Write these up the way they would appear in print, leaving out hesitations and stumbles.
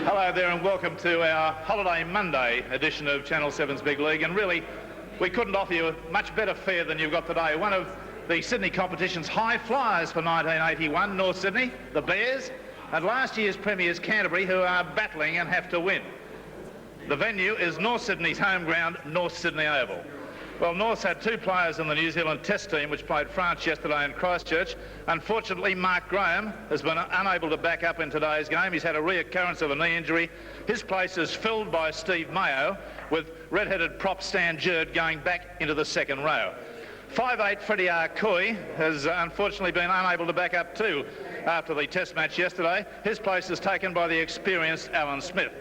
Hello there and welcome to our Holiday Monday edition of Channel 7's Big League, and really we couldn't offer you a much better fare than you've got today. One of the Sydney competition's high flyers for 1981, North Sydney, the Bears, and last year's premiers Canterbury, who are battling and have to win. The venue is North Sydney's home ground, North Sydney Oval. Well, North's had two players in the New Zealand Test team which played France yesterday in Christchurch. Unfortunately, Mark Graham has been unable to back up in today's game. He's had a reoccurrence of a knee injury. His place is filled by Steve Mayo, with red-headed prop Stan Jerd going back into the second row. 5'8" Freddie Arcoy has unfortunately been unable to back up too after the Test match yesterday. His place is taken by the experienced Alan Smith.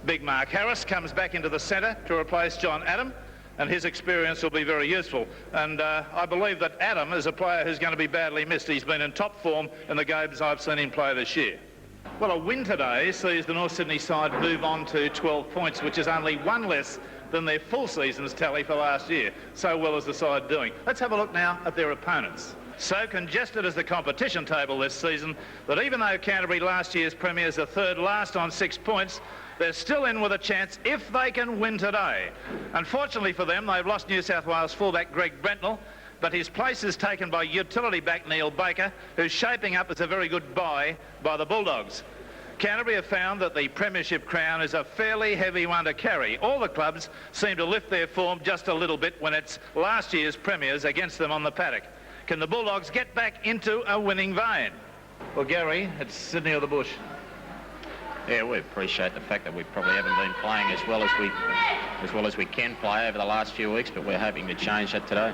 Big Mark Harris comes back into the centre to replace John Adam, and his experience will be very useful. And I believe that Adam is a player who's going to be badly missed. He's been in top form in the games I've seen him play this year. Well, a win today sees the North Sydney side move on to 12 points, which is only one less than their full season's tally for last year. So well is the side doing. Let's have a look now at their opponents. So congested is the competition table this season that even though Canterbury, last year's premiers, are third last on 6 points, they're still in with a chance if they can win today. Unfortunately for them, they've lost New South Wales fullback Greg Brentnell, but his place is taken by utility back Neil Baker, who's shaping up as a very good buy by the Bulldogs. Canterbury have found that the premiership crown is a fairly heavy one to carry. All the clubs seem to lift their form just a little bit when it's last year's premiers against them on the paddock. Can the Bulldogs get back into a winning vein? Well, Gary, it's Sydney or the bush. Yeah, we appreciate the fact that we probably haven't been playing as well as we can play over the last few weeks, but we're hoping to change that today.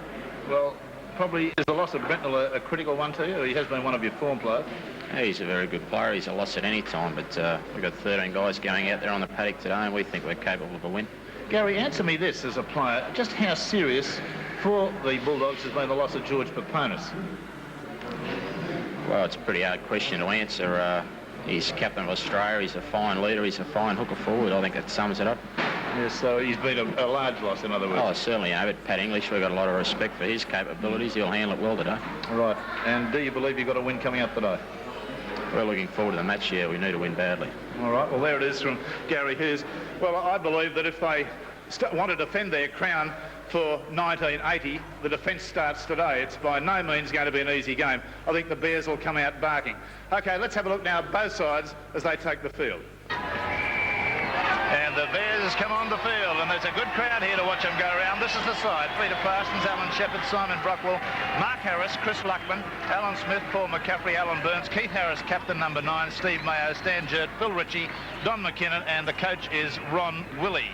Well, probably is the loss of Brentnell a critical one to you? He has been one of your form players. Yeah, he's a very good player. He's a loss at any time, but we've got 13 guys going out there on the paddock today, and we think we're capable of a win. Gary, answer me this as a player, just how serious for the Bulldogs has been the loss of George Paponis? Well, it's a pretty hard question to answer. He's captain of Australia, he's a fine leader, he's a fine hooker forward. I think that sums it up. Yes, so he's been a large loss, in other words. Oh, certainly, but Pat English, we've got a lot of respect for his capabilities. He'll handle it well today. Right, and do you believe you've got a win coming up today? We're looking forward to the match here. We need to win badly. All right, well, there it is from Gary Hughes. Well, I believe that if they want to defend their crown for 1980, the defence starts today. It's by no means going to be an easy game. I think the Bears will come out barking. OK, let's have a look now at both sides as they take the field. And the Bears come on the field, and there's a good crowd here to watch them go around. This is the side. Peter Parsons, Alan Shepherd, Simon Brockwell, Mark Harris, Chris Luckman, Alan Smith, Paul McCaffrey, Alan Burns, Keith Harris, captain number 9, Steve Mayo, Stan Jerd, Phil Ritchie, Don McKinnon, and the coach is Ron Willey.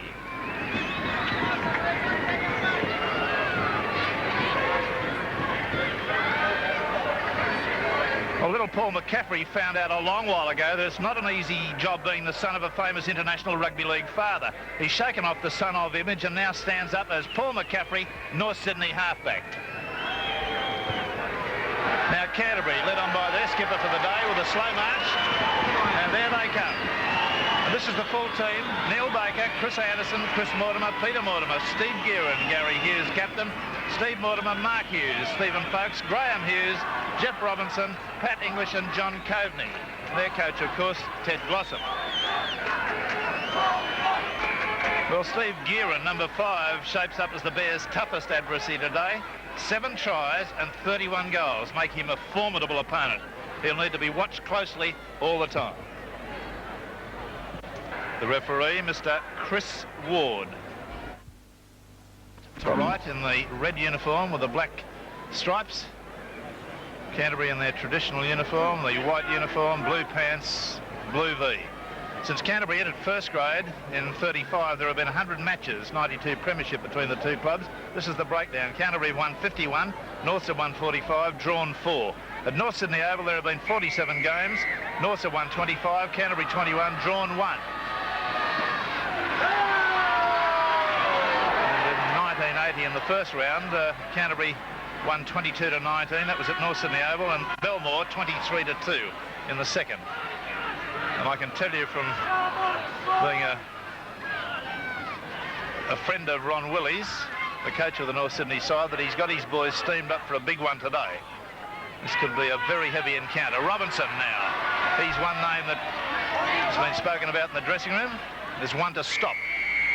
Well, little Paul McCaffrey found out a long while ago that it's not an easy job being the son of a famous International Rugby League father. He's shaken off the son of image and now stands up as Paul McCaffrey, North Sydney halfback. Now Canterbury, led on by their skipper for the day with a slow march, and there they come. And this is the full team: Neil Baker, Chris Anderson, Chris Mortimer, Peter Mortimer, Steve Gearin, Gary Hughes captain, Steve Mortimer, Mark Hughes, Stephen Folkes, Graham Hughes, Jeff Robinson, Pat English and John Coveney. Their coach, of course, Ted Glossop. Well, Steve Gearin, number 5, shapes up as the Bears' toughest adversary today. 7 tries and 31 goals make him a formidable opponent. He'll need to be watched closely all the time. The referee, Mr. Chris Ward. To right in the red uniform with the black stripes. Canterbury in their traditional uniform, the white uniform, blue pants, blue V. Since Canterbury entered first grade in 35, there have been 100 matches, 92 premiership between the two clubs. This is the breakdown. Canterbury won 51, Norths have won 45, drawn 4. At North Sydney Oval, there have been 47 games. Norths have won 25, Canterbury 21, drawn 1. And in 1980, in the first round, Canterbury won 22-19. That was at North Sydney Oval, and Belmore 23-2 in the second. And I can tell you from being a friend of Ron Willey's, the coach of the North Sydney side, that he's got his boys steamed up for a big one today. This could be a very heavy encounter. Robinson now. He's one name that It's been spoken about in the dressing room. There's one to stop.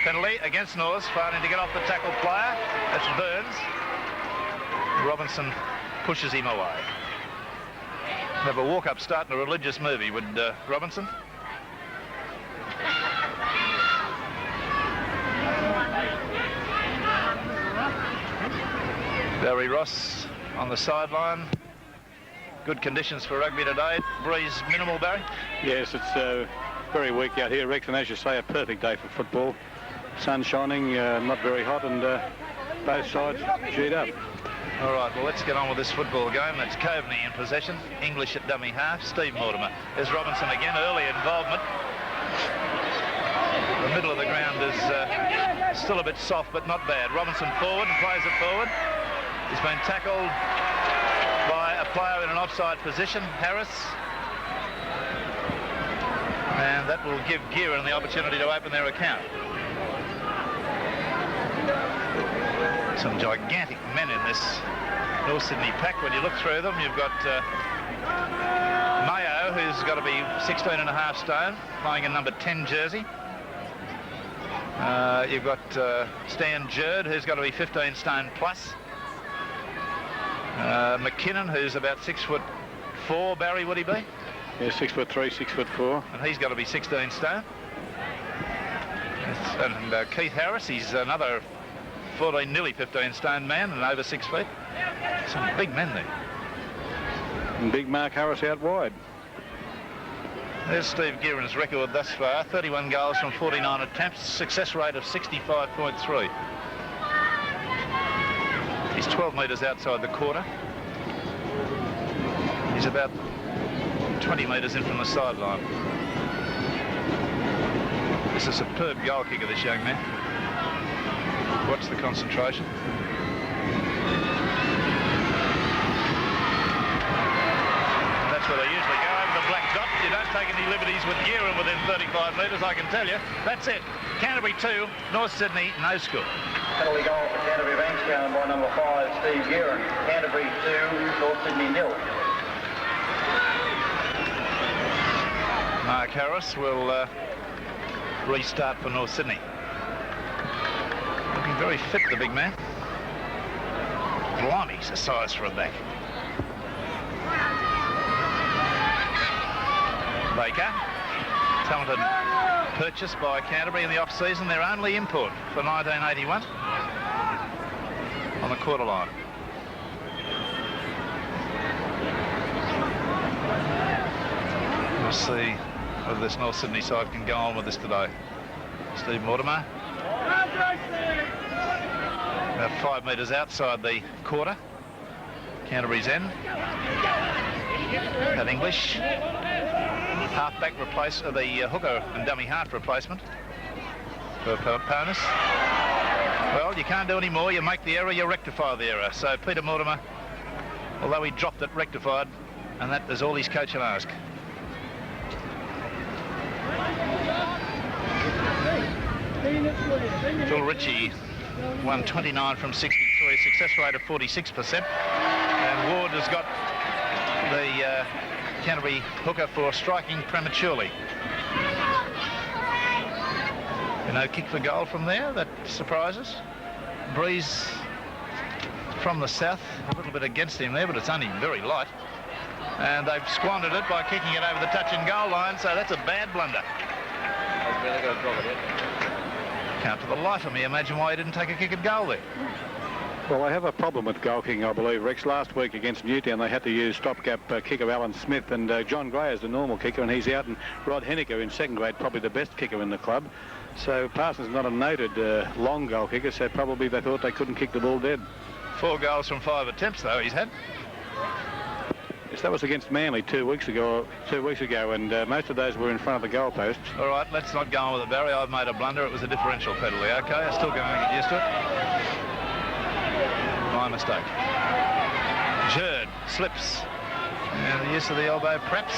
Penalty against North, failing to get off the tackle player. That's Burns. Robinson pushes him away. Have a walk-up start in a religious movie, would Robinson? Barry Ross on the sideline. Good conditions for rugby today. Breeze minimal, Barry? Yes, it's very weak out here, Rex, and as you say, a perfect day for football. Sun shining, not very hot, and both sides G'd up. All right, well, let's get on with this football game. That's Coveney in possession. English at dummy half. Steve Mortimer. There's Robinson again. Early involvement. The middle of the ground is still a bit soft, but not bad. Robinson forward and plays it forward. He's been tackled by a player in an offside position, Harris. And that will give Gearan the opportunity to open their account. Some gigantic men in this North Sydney pack. When you look through them, you've got Mayo, who's got to be 16.5 stone, playing in number 10 jersey. You've got Stan Jerd, who's got to be 15 stone plus. McKinnon, who's about 6'4", Barry, would he be? Yeah, 6'3", 6'4". And he's got to be 16 stone. And Keith Harris, he's another 14, nearly 15 stone man and over 6 feet. Some big men there. And big Mark Harris out wide. There's Steve Gearan's record thus far. 31 goals from 49 attempts, success rate of 65.3. He's 12 metres outside the quarter. He's about 20 metres in from the sideline. This is a superb goal kicker, this young man. Watch the concentration. That's where they usually go, over the black dot. You don't take any liberties with Gearan within 35 metres, I can tell you. That's it. Canterbury 2, North Sydney no score. Penalty goal for Canterbury Bankstown by number 5, Steve Gearan. Canterbury 2, North Sydney 0. Mark Harris will restart for North Sydney. Looking very fit, the big man. Blimey, he's a size for a back. Baker, talented purchase by Canterbury in the off-season, their only import for 1981 on the quarter line. We'll see whether this North Sydney side can go on with this today. Steve Mortimer. About 5 metres outside the quarter. Canterbury's end. That English. Half-back replace the hooker and dummy half replacement for Ponus. Well, you can't do any more. You make the error, you rectify the error. So Peter Mortimer, although he dropped it, rectified, and that is all his coach can ask. Phil Ritchie won 29 from 63, success rate of 46%. And Ward has got the Canterbury hooker for striking prematurely. No kick for goal from there, that surprises. Breeze from the south, a little bit against him there, but it's only very light. And they've squandered it by kicking it over the touch and goal line, so that's a bad blunder. I've really got to drop it in. Can't for the life of me imagine why he didn't take a kick at goal there. Well, they have a problem with goal kicking, I believe, Rex. Last week against Newtown, they had to use stopgap kicker Alan Smith, and John Gray is the normal kicker, and he's out, and Rod Henniker in second grade, probably the best kicker in the club. So Parsons is not a noted long goal kicker, so probably they thought they couldn't kick the ball dead. 4 goals from 5 attempts, though, he's had. Yes, that was against Manly 2 weeks ago, and most of those were in front of the goalposts. All right, let's not go on with it, Barry. I've made a blunder. It was a differential penalty. OK, I'm still going to get used to it. My mistake. Jerd slips. And the use of the elbow, perhaps.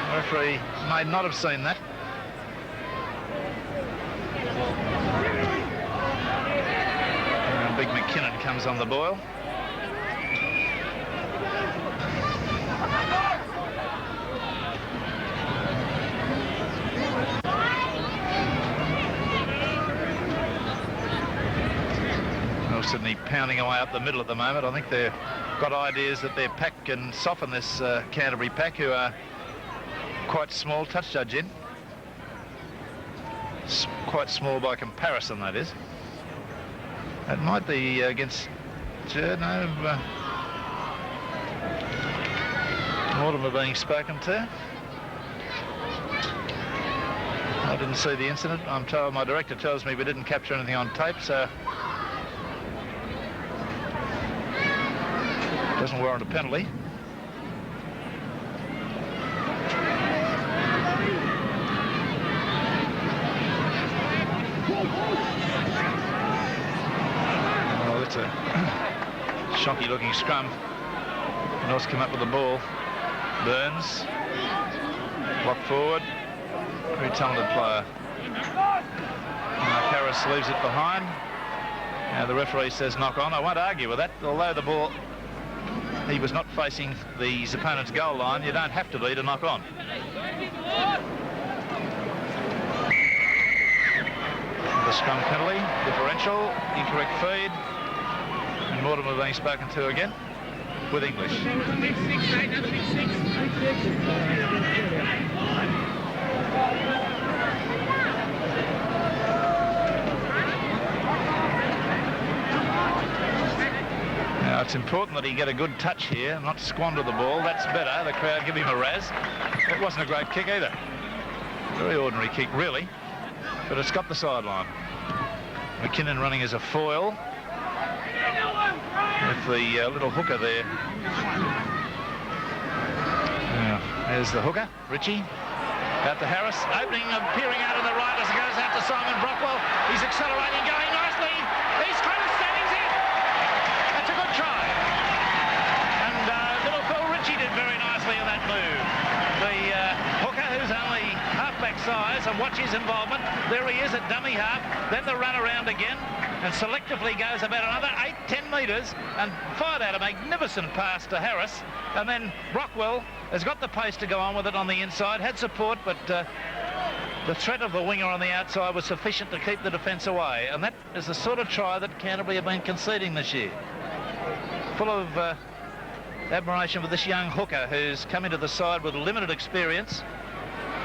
The referee may not have seen that. And Big McKinnon comes on the boil. Sydney pounding away up the middle at the moment. I think they've got ideas that their pack can soften this Canterbury pack, who are quite small. Touch judge in. Quite small by comparison, that is. It might be against... no... Mortimer being spoken to. I didn't see the incident. I'm told, my director tells me we didn't capture anything on tape, so doesn't warrant a penalty. Oh, that's a shocky looking scrum. North's come up with the ball. Burns, block forward, very talented player. Harris leaves it behind. Now the referee says knock on. I won't argue with that, although the ball, he was not facing his opponent's goal line. You don't have to be to knock on. The scrum penalty, differential, incorrect feed, and Mortimer being spoken to again with English. Now it's important that he get a good touch here and not squander the ball. That's better. The crowd give him a razz. It wasn't a great kick either. Very ordinary kick, really. But it's got the sideline. McKinnon running as a foil. With the little hooker there. Now, there's the hooker, Ritchie. Out to Harris, opening and peering out on the right as it goes out to Simon Brockwell. He's accelerating, going nicely. He's close, and he's in. That's a good try. And little Phil Ritchie did very nicely in that move. The hooker, who's only halfback size, and watch his involvement. There he is at dummy half. Then the run around again. And selectively goes about another 8-10 metres and fired out a magnificent pass to Harris. And then Brockwell has got the pace to go on with it on the inside, had support, but the threat of the winger on the outside was sufficient to keep the defence away. And that is the sort of try that Canterbury have been conceding this year. Full of admiration for this young hooker who's come into the side with limited experience.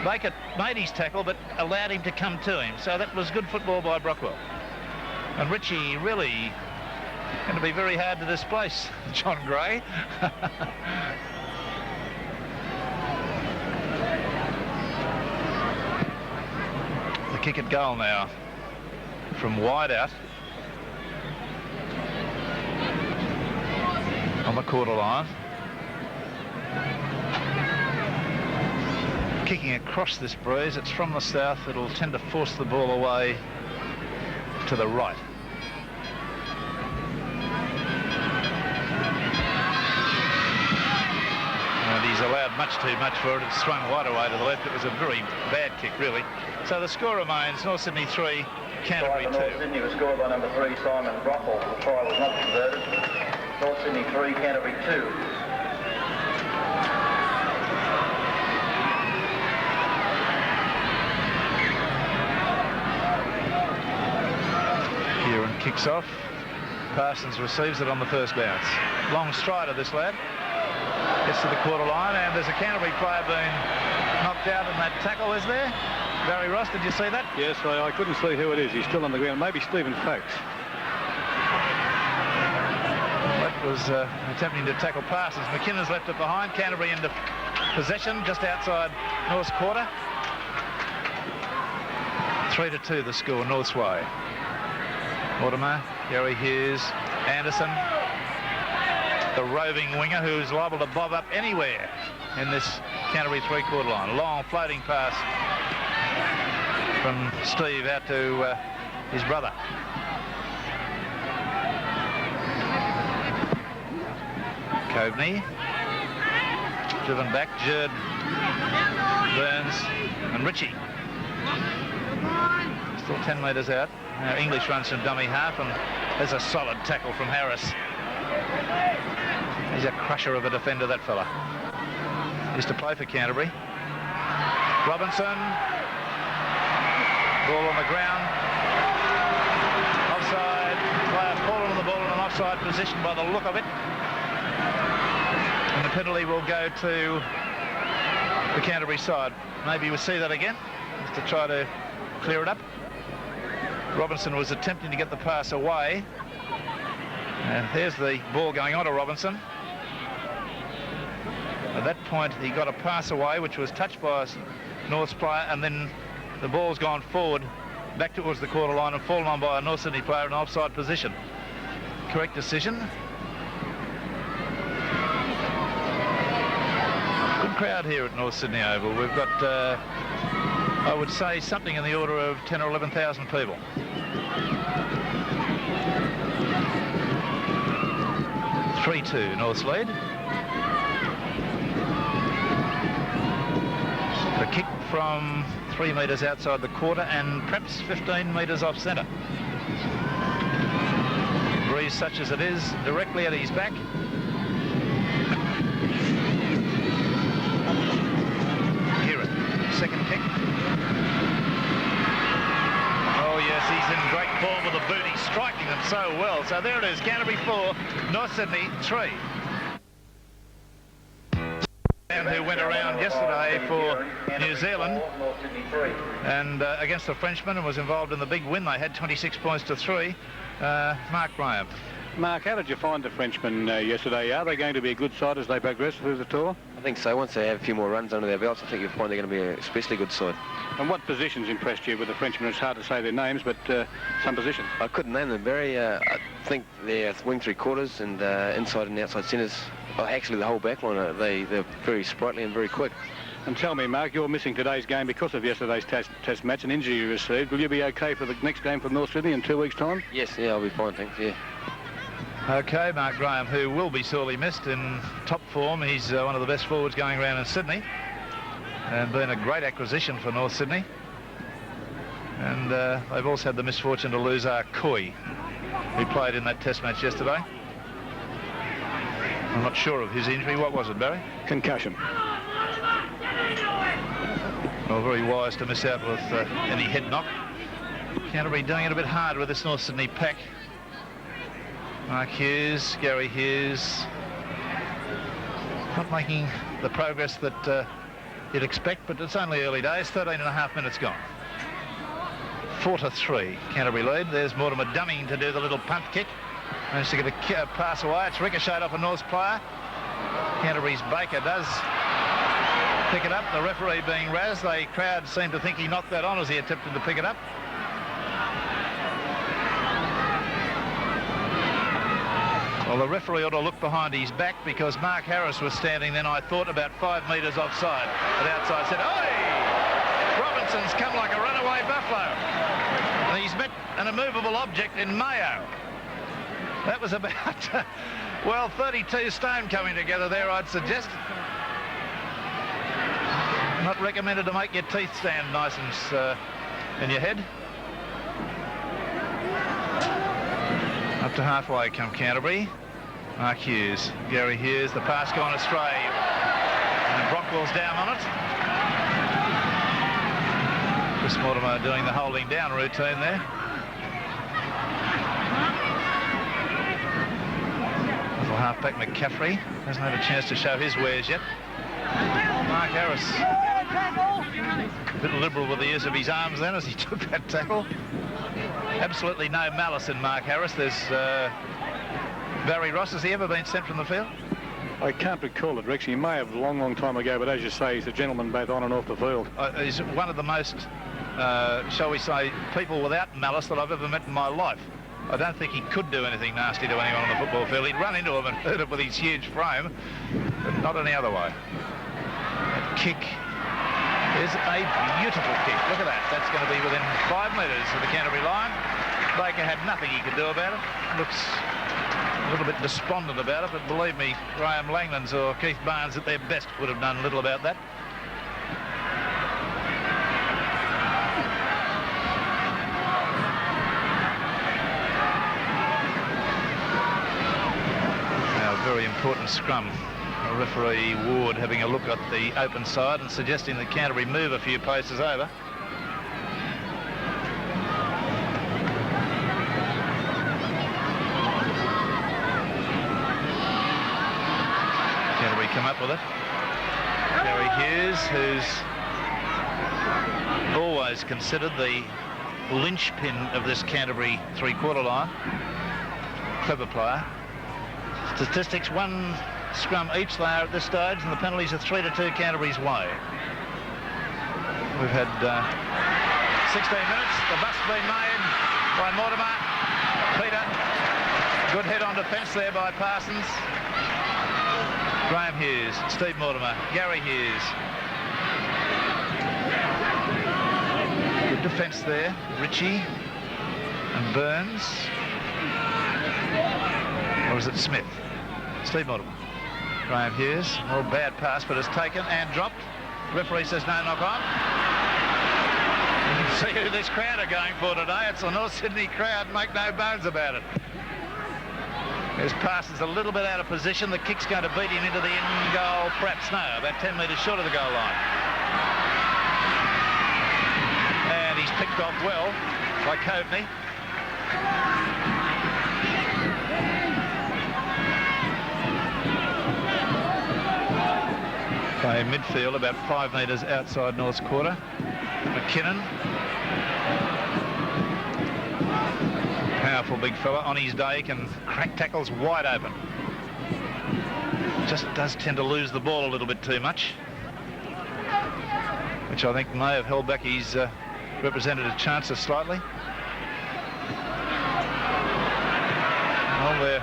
Baker made his tackle but allowed him to come to him. So that was good football by Brockwell. And Ritchie really going to be very hard to displace, John Gray. The kick at goal now from wide out on the quarter line. Kicking across this breeze, it's from the south. It'll tend to force the ball away to the right. And he's allowed much too much for it. It's swung wide away to the left. It was a very bad kick, really. So the score remains North Sydney 3, Canterbury 2. North Sydney was scored by number 3, Simon Brockwell. The try was not converted. North Sydney 3, Canterbury 2. Kicks off. Parsons receives it on the first bounce. Long strider, this lad. Gets to the quarter line, and there's a Canterbury player being knocked out in that tackle, is there? Barry Ross, did you see that? Yes, I couldn't see who it is. He's still on the ground. Maybe Stephen Fax. That was attempting to tackle Parsons. McKinnon's left it behind. Canterbury into possession just outside North's quarter. 3-2 the score, North's way. Mortimer, Gary Hughes, Anderson, the roving winger who's liable to bob up anywhere in this Canterbury three-quarter line. Long floating pass from Steve out to his brother. Coveney, driven back, Jerd, Burns and Ritchie. Still 10 metres out. Now English runs from dummy half, and there's a solid tackle from Harris. He's a crusher of a defender, that fella. Used to play for Canterbury. Robinson. Ball on the ground. Offside. Player fallen on the ball offside position by the look of it. And the penalty will go to the Canterbury side. Maybe we'll see that again, just to try to clear it up. Robinson was attempting to get the pass away. And there's the ball going on to Robinson. At that point, he got a pass away, which was touched by a North's player, and then the ball's gone forward, back towards the quarter line and fallen on by a North Sydney player in an offside position. Correct decision. Good crowd here at North Sydney Oval. We've got, I would say, something in the order of 10 or 11,000 people. (3-2) North's lead. The kick from 3 metres outside the quarter and perhaps 15 metres off centre. Breeze such as it is, directly at his back. Hear it. Second kick. Oh yes, he's in great form with the boot. He's striking them so well. So there it is, Canterbury 4, North Sydney 3. Who went around yesterday for New Zealand and against the Frenchman and was involved in the big win. They had 26 points to 3. Mark Graham. Mark, how did you find the Frenchmen yesterday? Are they going to be a good side as they progress through the tour? I think so. Once they have a few more runs under their belts, I think you'll find they're going to be an especially good side. And what positions impressed you with the Frenchmen? It's hard to say their names, but some positions. I couldn't name them, Barry. I think their wing three-quarters and inside and outside centres, actually the whole back line, they're very sprightly and very quick. And tell me, Mark, you're missing today's game because of yesterday's test match, an injury you received. Will you be okay for the next game for North Sydney in 2 weeks' time? Yes, yeah, I'll be fine, thanks, yeah. Okay, Mark Graham, who will be sorely missed in top form. He's one of the best forwards going around in Sydney and been a great acquisition for North Sydney. And they've also had the misfortune to lose Coy, who played in that test match yesterday. I'm not sure of his injury. What was it, Barry? Concussion. Well, very wise to miss out with any head knock. Canterbury doing it a bit hard with this North Sydney pack. Mark Hughes, Gary Hughes, not making the progress that you'd expect, but it's only early days. 13.5 minutes gone. 4-3, Canterbury lead. There's Mortimer dummying to do the little punt kick. Managed to get a pass away. It's ricocheted off a North's player. Canterbury's Baker does pick it up. The referee being razzed. The crowd seemed to think he knocked that on as he attempted to pick it up. Well, the referee ought to look behind his back because Mark Harris was standing then, I thought, about 5 metres offside. But outside said, "Oi! Robinson's come like a runaway buffalo." And he's met an immovable object in Mayo. That was about, well, 32 stone coming together there, I'd suggest. Not recommended to make your teeth stand nice and in your head. Up to halfway come Canterbury. Mark Hughes, Gary Hughes, the pass gone astray. And Brockwell's down on it. Chris Mortimer doing the holding down routine there. Little halfback McCaffrey hasn't had a chance to show his wares yet. Mark Harris, a bit liberal with the use of his arms then as he took that tackle. Absolutely no malice in Mark Harris. There's Barry Ross. Has he ever been sent from the field? I can't recall it, Rex. He may have a long, long time ago, but as you say, he's a gentleman both on and off the field. He's one of the most, shall we say, people without malice that I've ever met in my life. I don't think he could do anything nasty to anyone on the football field. He'd run into him and hurt him with his huge frame, but not any other way. That kick is a beautiful kick. Look at that. That's going to be within 5 metres of the Canterbury line. Baker had nothing he could do about it. Looks a little bit despondent about it, but believe me, Graham Langlands or Keith Barnes at their best would have done little about that. Now, a very important scrum. Referee Ward having a look at the open side and suggesting that Canterbury move a few paces over. up with it. Gary Hughes, who's always considered the linchpin of this Canterbury three-quarter line. Clever player. Statistics, 1 scrum each they are at this stage, and the penalties are 3-2 Canterbury's way. We've had 16 minutes. The bust been made by Mortimer. Peter, good head on defence there by Parsons. Graham Hughes, Steve Mortimer, Gary Hughes. Good defence there. Ritchie and Burns. Or is it Smith? Steve Mortimer. Graham Hughes. Oh, bad pass, but it's taken and dropped. Referee says no knock on. You can see who this crowd are going for today. It's the North Sydney crowd, make no bones about it. His pass is a little bit out of position. The kick's going to beat him into the in goal, perhaps no, about 10 metres short of the goal line. And he's picked off well by Coveney. By midfield, about 5 metres outside North's quarter. McKinnon. Powerful big fella. On his day can crack tackles wide open. Just does tend to lose the ball a little bit too much, which I think may have held back his representative chances slightly. Well, the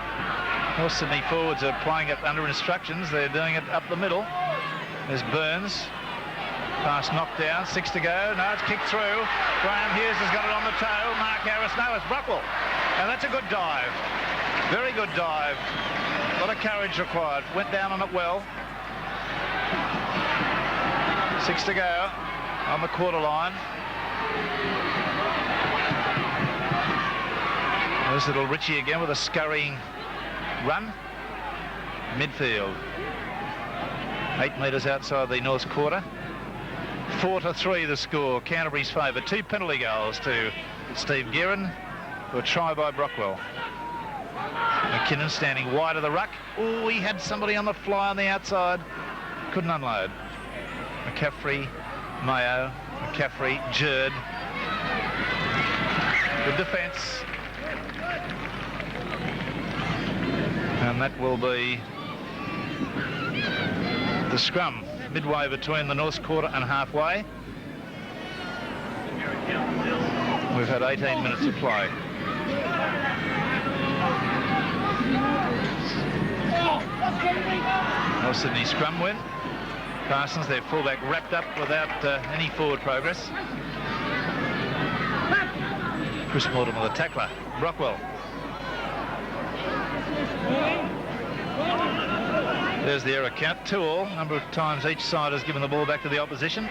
North Sydney forwards are playing it under instructions. They're doing it up the middle. There's Burns. Pass knocked down, 6 to go. No, it's kicked through. Graham Hughes has got it on the toe. Mark Harris, no, it's Brockwell. And that's a good dive. Very good dive. A lot of courage required. Went down on it well. 6 to go on the quarter line. There's little Ritchie again with a scurrying run. Midfield. 8 metres outside the North's quarter. 4-3 the score. Canterbury's favour. 2 penalty goals to Steve Guerin. A try by Brockwell. McKinnon standing wide of the ruck. Oh, he had somebody on the fly on the outside. Couldn't unload. McCaffrey, Mayo, McCaffrey, Jerd. Good defence. And that will be the scrum. Midway between the North's quarter and halfway. We've had 18 minutes of play. North Sydney scrum win. Parsons, their fullback, wrapped up without any forward progress. Chris Mortimer, the tackler. Brockwell. There's the error count, 2-all. Number of times each side has given the ball back to the opposition.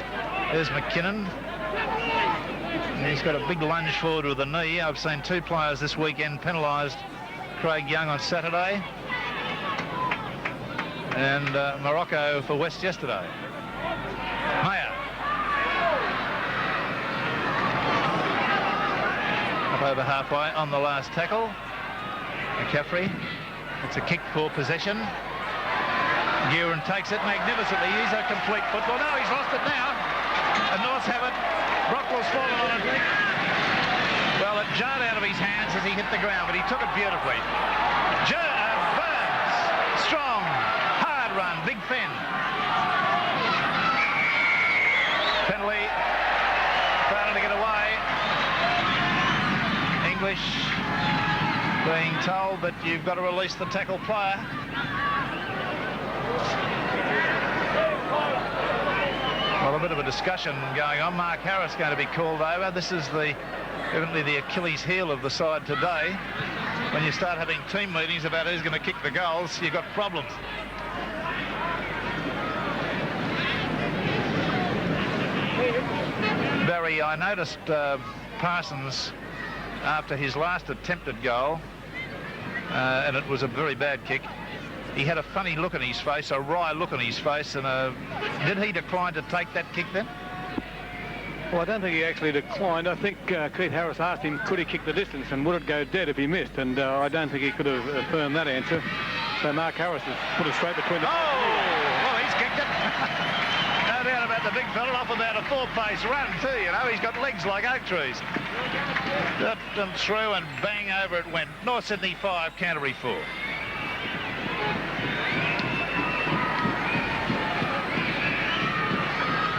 There's McKinnon. He's got a big lunge forward with the knee. I've seen 2 players this weekend penalised. Craig Young on Saturday. And Morocco for West yesterday. Mayer. Up over halfway on the last tackle. McCaffrey. It's a kick for possession. Guerin takes it magnificently. He's a complete football. No, he's lost it now. And Norths have it. Brockwell's fallen on it. Well, it jarred out of his hands as he hit the ground, but he took it beautifully. Burns. Strong. Hard run. Big Fenn. Penalty. Trying to get away. English being told that you've got to release the tackle player. Well, a bit of a discussion going on. Mark Harris going to be called over. This is evidently the Achilles heel of the side today. When you start having team meetings about who's going to kick the goals, you've got problems. Barry, I noticed Parsons, after his last attempted goal, and it was a very bad kick, he had a funny look on his face, a wry look on his face, and did he decline to take that kick then? Well, I don't think he actually declined. I think Keith Harris asked him, could he kick the distance and would it go dead if he missed? And I don't think he could have affirmed that answer. So Mark Harris has put it straight between the... Oh! Well, the big fella off about a 4-pace run too, you know. He's got legs like oak trees. Got them through and bang over it went. North Sydney 5, Canterbury 4.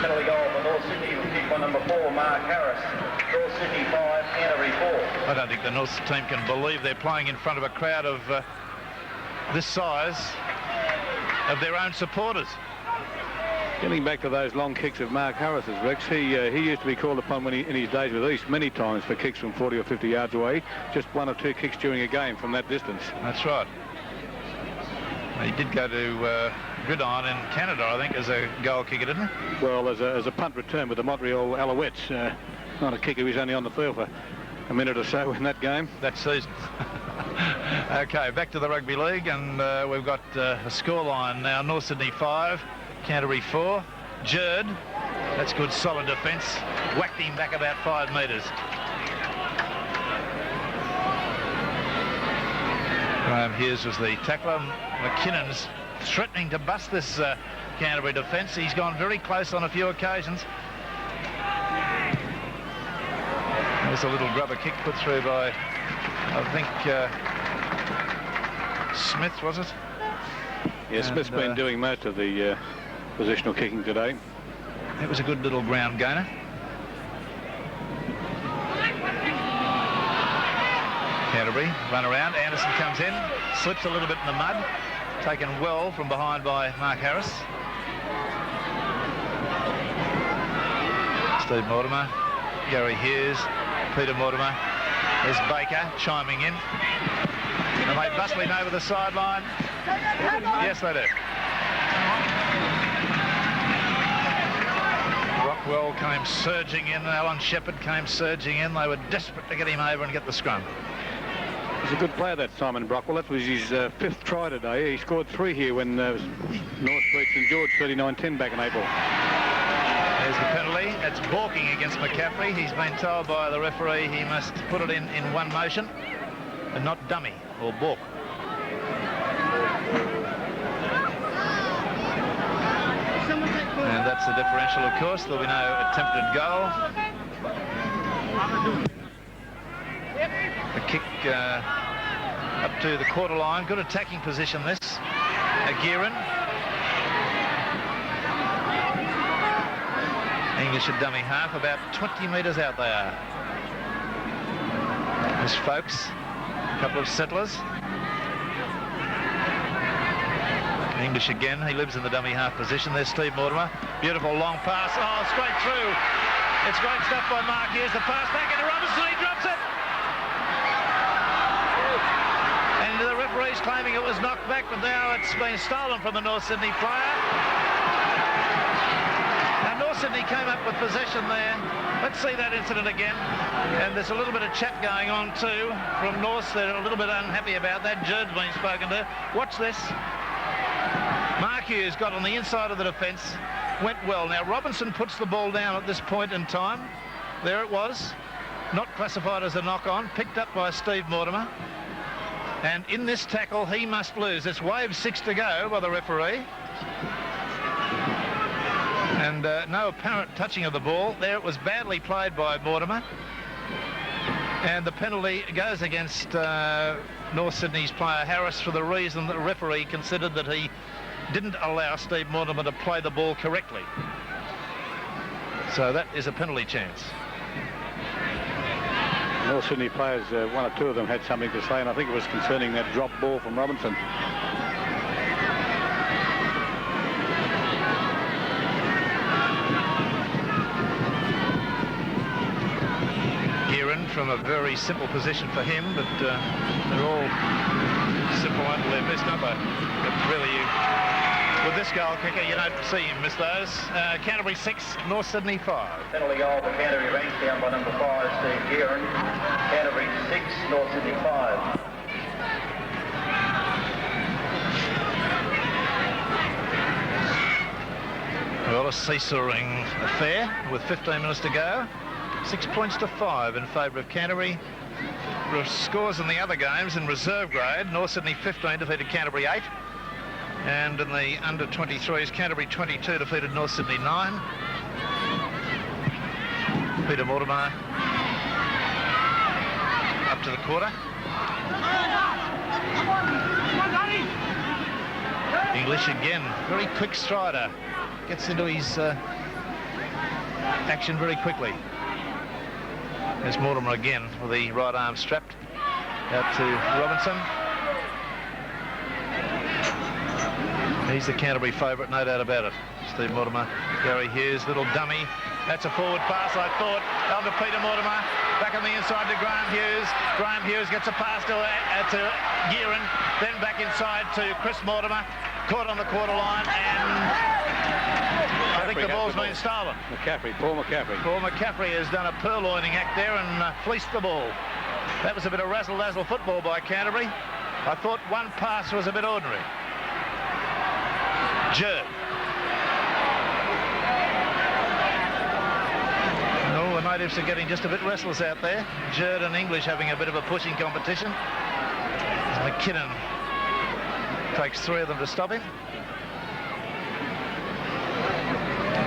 Penalty goal for North Sydney was kicked by number 4, Mark Harris. North Sydney 5, Canterbury 4. I don't think the North team can believe they're playing in front of a crowd of this size of their own supporters. Getting back to those long kicks of Mark Harris's, Rex, he used to be called upon when in his days with East many times for kicks from 40 or 50 yards away. Just 1 or 2 kicks during a game from that distance. That's right. He did go to Gridiron in Canada, I think, as a goal kicker, didn't he? Well, as a punt return with the Montreal Alouettes. Not a kicker, he was only on the field for a minute or so in that game. That season. Okay, back to the rugby league, and we've got a scoreline now. North Sydney 5, Canterbury 4. Jerd, that's good, solid defence. Whacked him back about 5 metres. Graham Hughes was the tackler. McKinnon's threatening to bust this Canterbury defence. He's gone very close on a few occasions. There's a little grubber kick put through by, I think, Smith, was it? Yeah, Smith's been doing most of the positional kicking today. It was a good little ground gainer. Canterbury run around. Anderson comes in, slips a little bit in the mud. Taken well from behind by Mark Harris. Steve Mortimer, Gary Hughes, Peter Mortimer. There's Baker chiming in. And they bustling over the sideline. Yes, they do. Rockwell came surging in. Alan Shepherd came surging in. They were desperate to get him over and get the scrum. He's a good player, that Simon Brockwell. That was his 5th try today. He scored 3 here when North beat St George 39-10 back in April. There's the penalty. It's balking against McCaffrey. He's been told by the referee he must put it in one motion and not dummy or balk. And that's the differential, of course. There'll be no attempted goal. The kick up to the quarter line. Good attacking position, this. Aguirre. English at dummy half. About 20 metres out they are. There's Folks. A couple of settlers. English again. He lives in the dummy half position. There's Steve Mortimer. Beautiful long pass. Oh, straight through. It's great stuff by Mark. Here's the pass back into Robinson. He drops it. And the referee's claiming it was knocked back, but now it's been stolen from the North Sydney player. Now, North Sydney came up with possession there. Let's see that incident again. And there's a little bit of chat going on too from North. They're a little bit unhappy about that. Jerd's been spoken to. Watch this. Mark Hughes got on the inside of the defence. Went well. Now, Robinson puts the ball down at this point in time. There it was. Not classified as a knock-on. Picked up by Steve Mortimer. And in this tackle, he must lose. It's wave 6 to go by the referee. And no apparent touching of the ball. There it was badly played by Mortimer. And the penalty goes against North Sydney's player Harris for the reason that the referee considered that he didn't allow Steve Mortimer to play the ball correctly. So that is a penalty chance. North Sydney players, 1 or 2 of them had something to say, and I think it was concerning that drop ball from Robinson. Gearin from a very simple position for him, but they're all simple under their best, aren't they? But really, with this goal kicker, you don't see him miss those. Canterbury 6, North Sydney 5. Penalty goal for Canterbury, ranked down by number 5, Steve Gearin. Canterbury 6, North Sydney 5. Well, a seesawing affair with 15 minutes to go. 6 points to 5 in favour of Canterbury. Scores in the other games in reserve grade. North Sydney 15 defeated Canterbury 8. And in the under-23s, Canterbury 22 defeated North Sydney 9. Peter Mortimer up to the quarter. English again, very quick strider. Gets into his action very quickly. There's Mortimer again with the right arm strapped out to Robinson. He's the Canterbury favourite, no doubt about it. Steve Mortimer. Gary Hughes, little dummy. That's a forward pass, I thought. On to Peter Mortimer. Back on the inside to Graham Hughes. Graham Hughes gets a pass to Gearin. Then back inside to Chris Mortimer. Caught on the quarter line, and I think the ball's been stolen. Paul McCaffrey. Paul McCaffrey has done a purloining act there and fleeced the ball. That was a bit of razzle-dazzle football by Canterbury. I thought one pass was a bit ordinary. Jerd. Oh, the natives are getting just a bit restless out there. Jerd and English having a bit of a pushing competition. McKinnon takes 3 of them to stop him.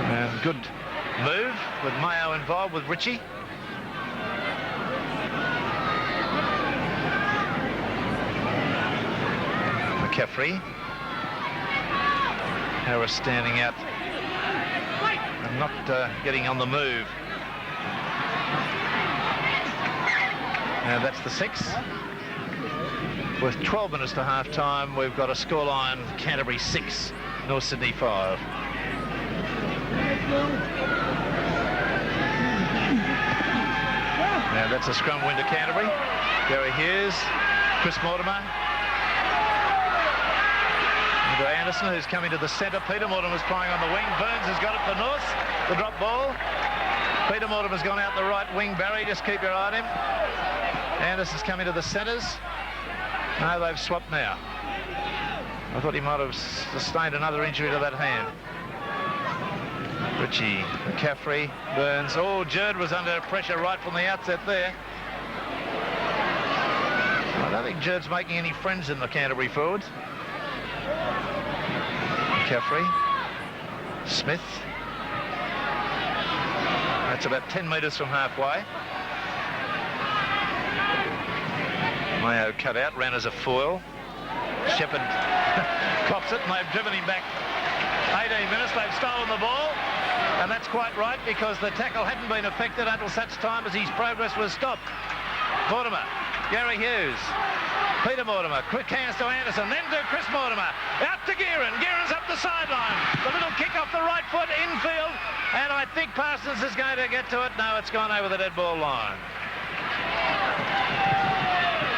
And good move with Mayo involved with Ritchie. McCaffrey. Harris standing out and not getting on the move. Now that's the 6. With 12 minutes to half-time, we've got a scoreline, Canterbury 6, North Sydney 5. Now that's a scrum win to Canterbury. Gary Hughes, Chris Mortimer. And Anderson, who's coming to the centre. Peter Mortimer's playing on the wing. Burns has got it for North, the drop ball. Peter Mortimer's gone out the right wing. Barry, just keep your eye on him. Anderson's coming to the centres. No, they've swapped now. I thought he might have sustained another injury to that hand. Ritchie, McCaffrey, Burns. Oh, Jerd was under pressure right from the outset there. I don't think Jerd's making any friends in the Canterbury forwards. McCaffrey. Smith. That's about 10 metres from halfway. Mayo cut out, ran as a foil. Shepherd cops it, and they've driven him back 18 minutes. They've stolen the ball, and that's quite right, because the tackle hadn't been affected until such time as his progress was stopped. Mortimer, Gary Hughes, Peter Mortimer, quick hands to Anderson, then to Chris Mortimer, out to Gearin. Gearin's up the sideline. The little kick off the right foot, infield, and I think Parsons is going to get to it. No, it's gone over the dead ball line.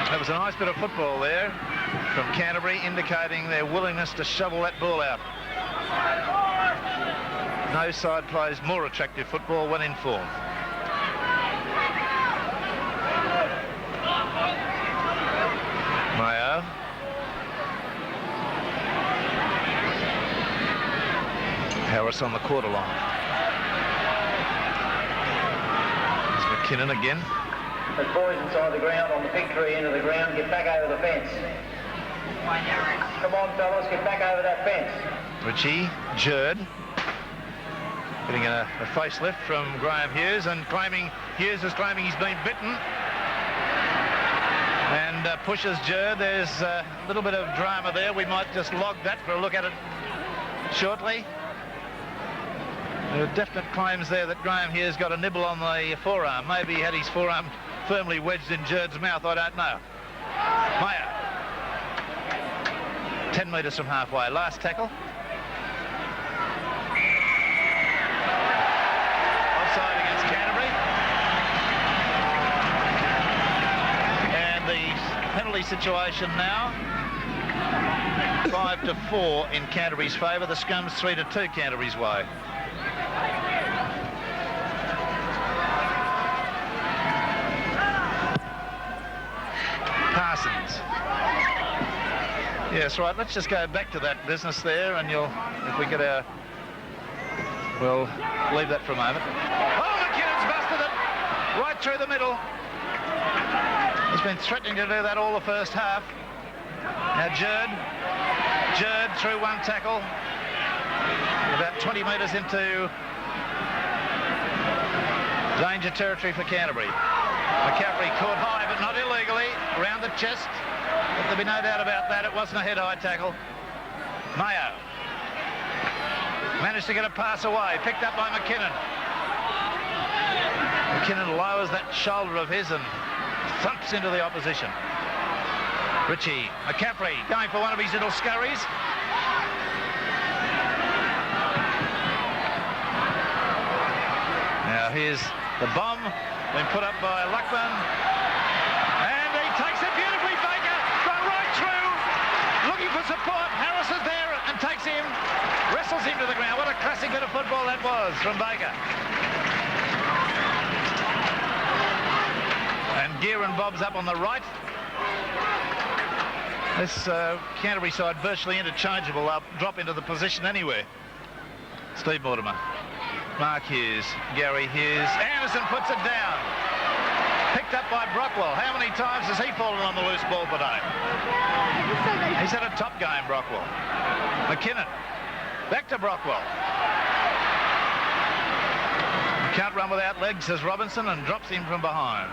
That was a nice bit of football there from Canterbury, indicating their willingness to shovel that ball out. No side plays more attractive football when in form. Mayo. Harris on the quarter line. There's McKinnon again. There's boys inside the ground on the victory end of the ground. Get back over the fence. Come on, fellas, get back over that fence. Ritchie, Jerd, getting a facelift from Graham Hughes, and Hughes is claiming he's been bitten, and pushes Jerd. There's a little bit of drama there. We might just log that for a look at it shortly. There are definite claims there that Graham Hughes got a nibble on the forearm. Maybe he had his forearm firmly wedged in Jerd's mouth, I don't know. Mayer. 10 metres from halfway. Last tackle. Offside against Canterbury. And the penalty situation now, 5-4 in Canterbury's favour. The scrum's 3-2 Canterbury's way. Parsons. Yes, right, let's just go back to that business there, and if we get our, we'll leave that for a moment. Oh, McKinnon's busted it right through the middle. He's been threatening to do that all the first half. Now Jerd through one tackle, about 20 metres into Danger territory for Canterbury. McCaffrey caught high, but not illegally. Around the chest. But there'll be no doubt about that. It wasn't a head-high tackle. Mayo managed to get a pass away. Picked up by McKinnon. McKinnon lowers that shoulder of his and thumps into the opposition. Ritchie, McCaffrey going for one of his little scurries. Now here's the bomb being put up by Luckman. And he takes it beautifully. Baker run right through. Looking for support. Harris is there and takes him. Wrestles him to the ground. What a classic bit of football that was from Baker. And Gearin bobs up on the right. This Canterbury side virtually interchangeable. They'll drop into the position anywhere. Steve Mortimer. Mark Hughes. Gary Hughes. Anderson puts it down. Picked up by Brockwell. How many times has he fallen on the loose ball today? He's had a top game, Brockwell. McKinnon. Back to Brockwell. Can't run without legs, says Robinson, and drops him from behind.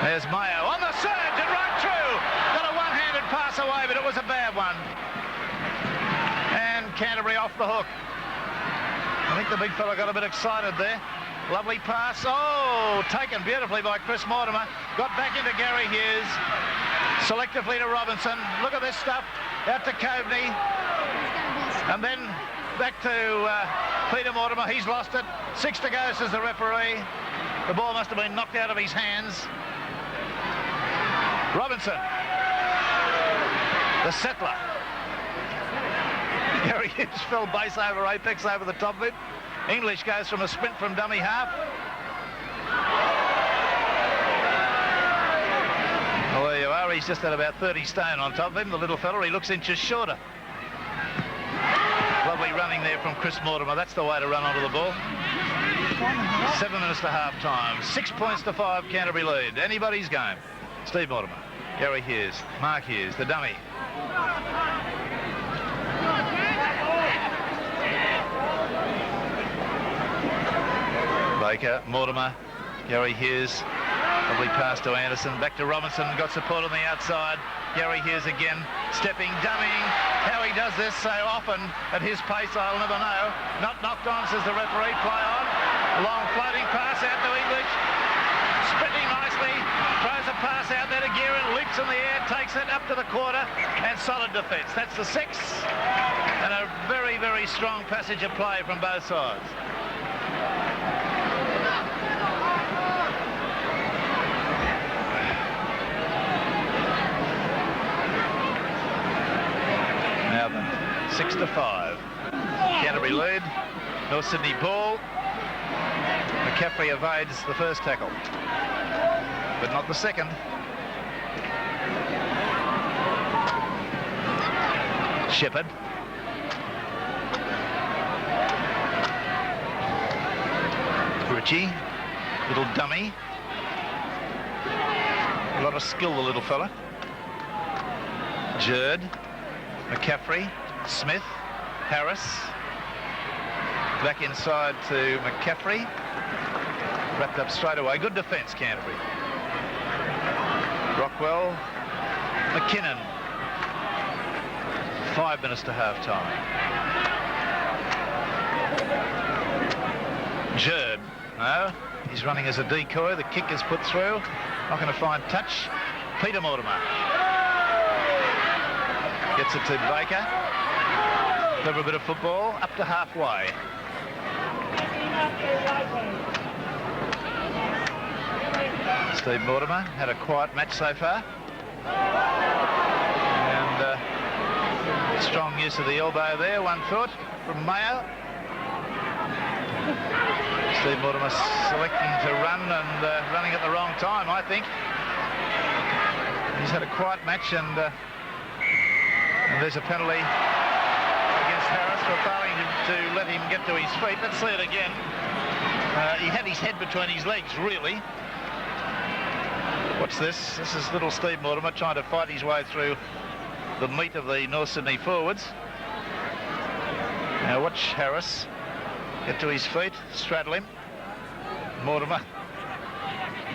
There's Mayo on the surge and right through. Got a one-handed pass away, but it was a bad one. And Canterbury off the hook. I think the big fella got a bit excited there. Lovely pass. Oh, taken beautifully by Chris Mortimer. Got back into Gary Hughes. Selectively to Robinson. Look at this stuff. Out to Coveney. And then back to Peter Mortimer. He's lost it. 6 to go, says the referee. The ball must have been knocked out of his hands. Robinson. The settler. Gary Hughes fell base over apex over the top of it. English goes from a sprint from dummy half. Well, there you are. He's just at about 30 stone on top of him. The little fella, he looks inches shorter. Lovely running there from Chris Mortimer. That's the way to run onto the ball. 7 minutes to half time. 6 points to 5, Canterbury lead. Anybody's game. Steve Mortimer. Gary Hughes. Mark Hughes, the dummy. Baker, Mortimer, Gary Hughes. Lovely pass to Anderson. Back to Robinson. Got support on the outside. Gary Hughes again. Stepping, dummying. How he does this so often at his pace, I'll never know. Not knocked on, says the referee. Play on. A long floating pass out to English. Sprinting nicely. Throws a pass out there to Gearin. Leaps in the air. Takes it up to the quarter. And solid defence. That's the 6. And a very, very strong passage of play from both sides. Now then, 6 to 5. Canterbury lead. North Sydney ball. McCaffrey evades the first tackle, but not the second. Shepherd. Ritchie. Little dummy. A lot of skill, the little fella. Jerd. McCaffrey. Smith. Harris. Back inside to McCaffrey. Wrapped up straight away. Good defence, Canterbury. Rockwell. McKinnon. 5 minutes to half time. Jerd. No, he's running as a decoy. The kick is put through. Not going to find touch. Peter Mortimer. Gets it to Baker. Clever bit of football. Up to halfway. Steve Mortimer had a quiet match so far. And strong use of the elbow there, one thought, from Mayo. Steve Mortimer selecting to run and running at the wrong time, I think. He's had a quiet match and there's a penalty against Harris for failing to let him get to his feet. Let's see it again. He had his head between his legs, really. What's this? This is little Steve Mortimer trying to fight his way through the meat of the North Sydney forwards. Now watch Harris get to his feet, straddle him. Mortimer.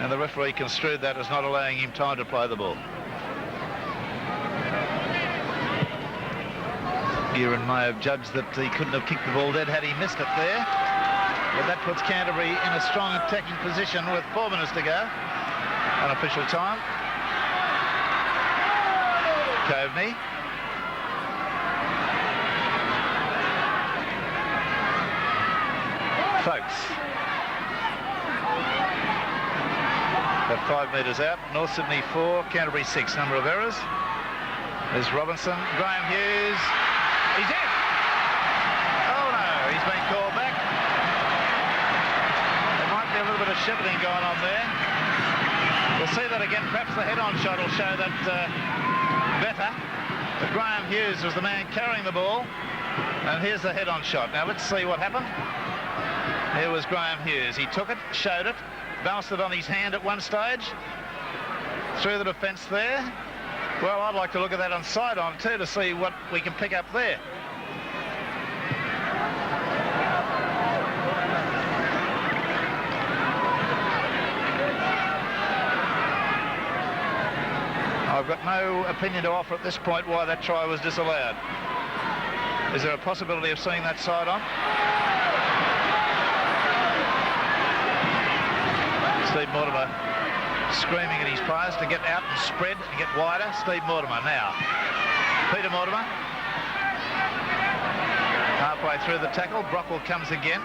And the referee construed that as not allowing him time to play the ball. Gearan may have judged that he couldn't have kicked the ball dead had he missed it there. But that puts Canterbury in a strong attacking position with 4 minutes to go. Unofficial time. Coveney. Folks. About 5 metres out. North Sydney 4, Canterbury 6. Number of errors. There's Robinson. Graham Hughes. He's in. Oh no, he's been called back. There might be a little bit of shepherding going on there. We'll see that again. Perhaps the head-on shot will show that better. But Graham Hughes was the man carrying the ball. And here's the head-on shot. Now let's see what happened. Here was Graham Hughes. He took it, showed it, bounced it on his hand at one stage. Through the defence there. Well, I'd like to look at that on side-on too to see what we can pick up there. I've got no opinion to offer at this point why that try was disallowed. Is there a possibility of seeing that side-on? Steve Mortimer screaming at his players to get out and spread and get wider. Steve Mortimer now. Peter Mortimer. Halfway through the tackle. Brockwell comes again.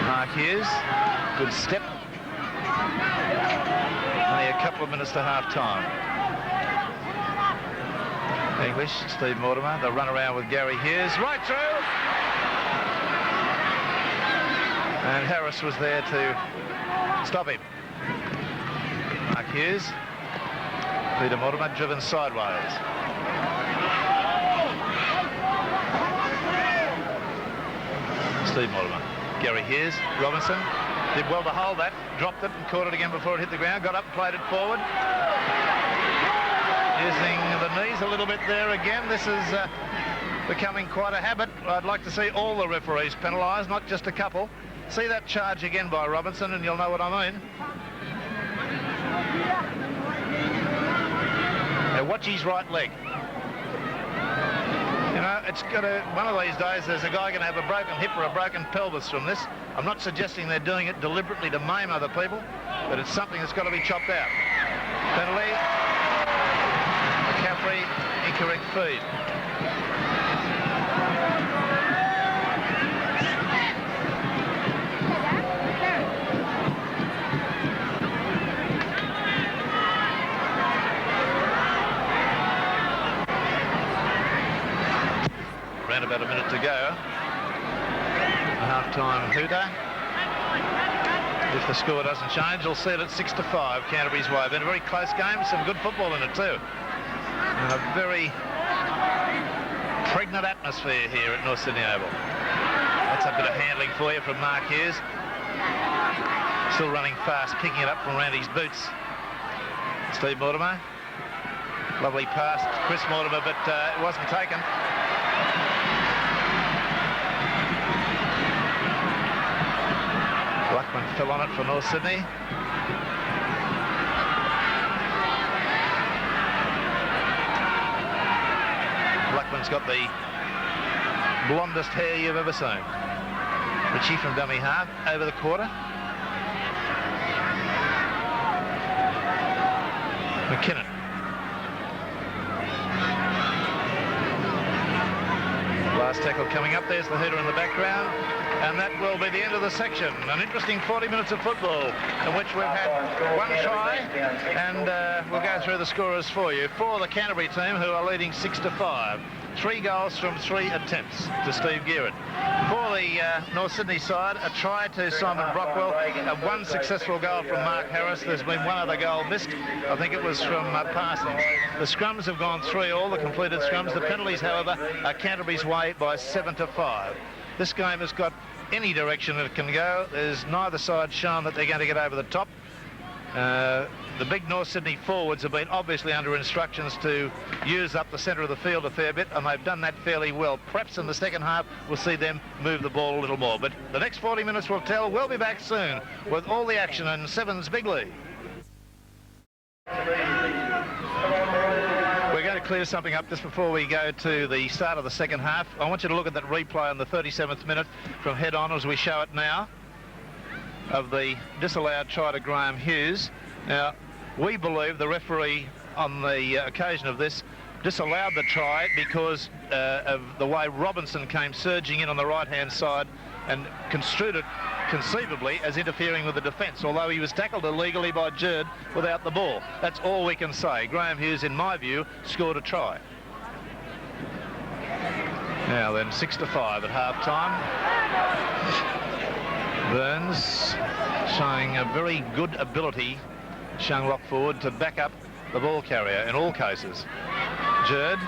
Mark Hughes. Good step. Only a couple of minutes to half-time. English, Steve Mortimer. The run around with Gary Hughes. Right through. And Harris was there to stop him. Mark Hughes. Peter Mortimer driven sideways. Steve Mortimer. Gary Hughes. Robinson did well to hold that. Dropped it and caught it again before it hit the ground. Got up, played it forward. Using the knees a little bit there again. This is becoming quite a habit. I'd like to see all the referees penalised, not just a couple. See that charge again by Robinson and you'll know what I mean. Now watch his right leg. You know, it's got to, one of these days there's a guy going to have a broken hip or a broken pelvis from this. I'm not suggesting they're doing it deliberately to maim other people, but it's something that's got to be chopped out. Penalty. McCaffrey, incorrect feed. Around about a minute to go. A half-time hooter. If the score doesn't change, we'll see it at 6-5, Canterbury's way. Been a very close game, some good football in it too. And a very pregnant atmosphere here at North Sydney Oval. That's a bit of handling for you from Mark Hughes. Still running fast, picking it up from around his boots. Steve Mortimer. Lovely pass to Chris Mortimer, but it wasn't taken. Blackman fell on it for North Sydney. Blackman's got the blondest hair you've ever seen. Ritchie from dummy half, over the quarter. McKinnon. Last tackle coming up. There's the hooter in the background. And that will be the end of the section. An interesting 40 minutes of football in which we've had one try. And we'll go through the scorers for you. For the Canterbury team, who are leading 6-5. 3 goals from 3 attempts to Steve Gearan. For the North Sydney side, a try to Simon Brockwell, and 1 successful goal from Mark Harris. There's been 1 other goal missed. I think it was from Parsons. The scrums have gone 3-all, the completed scrums. The penalties, however, are Canterbury's way by 7-5. This game has got any direction it can go. There's neither side shown that they're going to get over the top. The big North Sydney forwards have been obviously under instructions to use up the centre of the field a fair bit, and they've done that fairly well. Perhaps in the second half we'll see them move the ball a little more. But the next 40 minutes will tell. We'll be back soon with all the action in Sevens Big League. We're going to clear something up just before we go to the start of the second half. I want you to look at that replay on the 37th minute from head on as we show it now of the disallowed try to Graham Hughes. Now, we believe the referee on the occasion of this disallowed the try because of the way Robinson came surging in on the right-hand side and construed it conceivably as interfering with the defence, although he was tackled illegally by Rd without the ball. That's all we can say. Graham Hughes, in my view, scored a try. Now then, 6-5 at half-time. Burns showing a very good ability, showing lock forward to back up the ball carrier in all cases. Rd.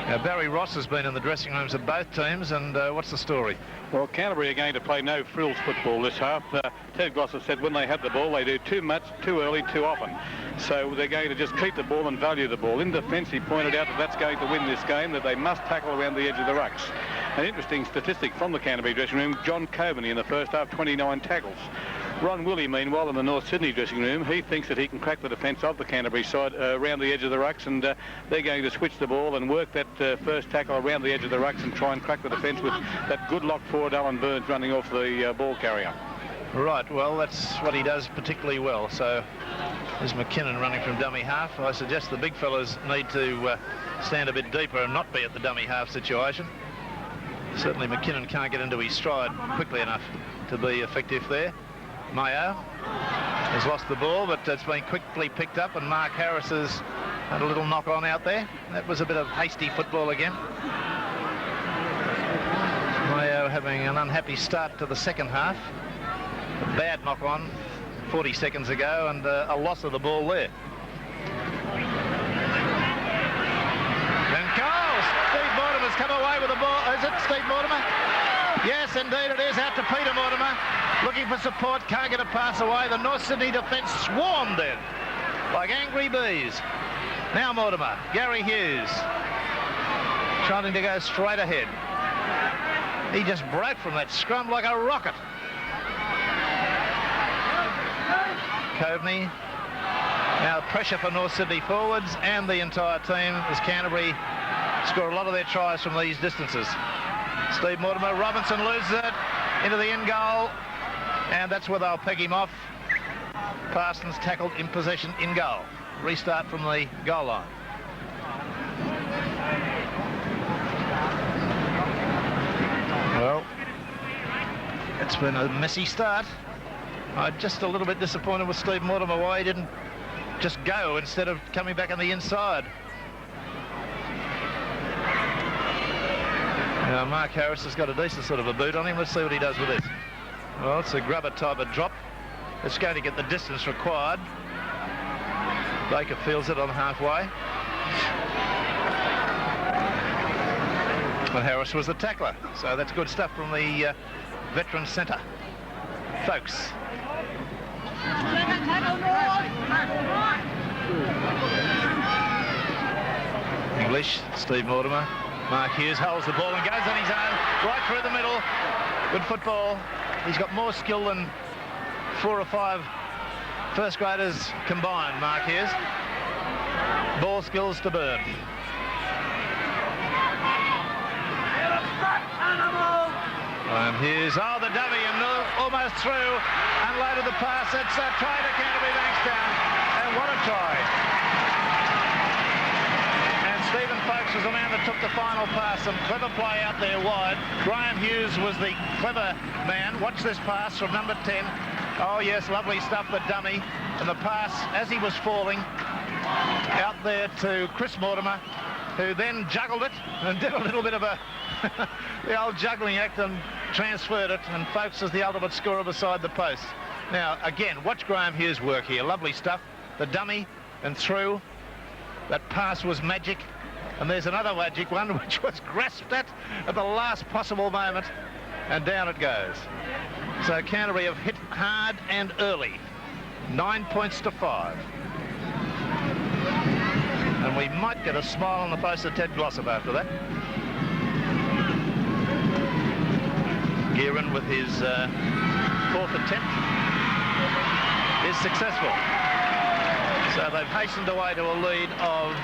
Now, Barry Ross has been in the dressing rooms of both teams, and what's the story? Well, Canterbury are going to play no frills football this half. Ted Gosser said when they have the ball, they do too much, too early, too often. So they're going to just keep the ball and value the ball. In defence, he pointed out that that's going to win this game, that they must tackle around the edge of the rucks. An interesting statistic from the Canterbury dressing room, John Coveney in the first half, 29 tackles. Ron Willie, meanwhile, in the North Sydney dressing room, he thinks that he can crack the defence of the Canterbury side around the edge of the rucks, and they're going to switch the ball and work that first tackle around the edge of the rucks and try and crack the defence with that good lock forward, Alan Burns, running off the ball carrier. Right, well, that's what he does particularly well. So there's McKinnon running from dummy half. I suggest the big fellas need to stand a bit deeper and not be at the dummy half situation. Certainly McKinnon can't get into his stride quickly enough to be effective there. Mayo has lost the ball, but it's been quickly picked up, and Mark Harris has had a little knock on out there. That was a bit of hasty football again. Mayo having an unhappy start to the second half. A bad knock on 40 seconds ago, and a loss of the ball there. And goals! Steve Mortimer's come away with the ball. Is it Steve Mortimer? Yes, indeed it is. Out to Peter Mortimer. Looking for support, can't get a pass away. The North Sydney defence swarmed in like angry bees. Now Mortimer, Gary Hughes, trying to go straight ahead. He just broke from that scrum like a rocket. Coveney. Now pressure for North Sydney forwards and the entire team as Canterbury score a lot of their tries from these distances. Steve Mortimer, Robinson loses it into the end goal, and that's where they'll peg him off. Parsons tackled in possession in goal. Restart from the goal line. Well, it's been a messy start. I'm just a little bit disappointed with Steve Mortimer why he didn't just go instead of coming back on the inside. Now Mark Harris has got a decent sort of a boot on him. Let's see what he does with this. Well, it's a grubber type of drop. It's going to get the distance required. Baker feels it on halfway. And Harris was the tackler, so that's good stuff from the veteran centre. Folks. English, Steve Mortimer. Mark Hughes holds the ball and goes on his own, right through the middle. Good football. He's got more skill than 4 or 5 first graders combined, Mark Hughes. Ball skills to burn. And Hughes, oh, the dummy, and almost through, unloaded the pass. It's a try to Canterbury Bankstown, and what a try. And Stephen Folkes was the man that took the final pass. Some clever play out there wide. Graham Hughes was the clever man. Watch this pass from number 10. Oh, yes, lovely stuff, the dummy. And the pass, as he was falling, out there to Chris Mortimer, who then juggled it and did a little bit of a the old juggling act and transferred it, and Folkes is the ultimate scorer beside the post. Now, again, watch Graham Hughes work here. Lovely stuff. The dummy and through. That pass was magic. And there's another magic one which was grasped at the last possible moment, and down it goes. So Canterbury have hit hard and early. 9 points to 5. And we might get a smile on the face of Ted Glossop after that. Gearin with his 4th attempt is successful. So they've hastened away to a lead of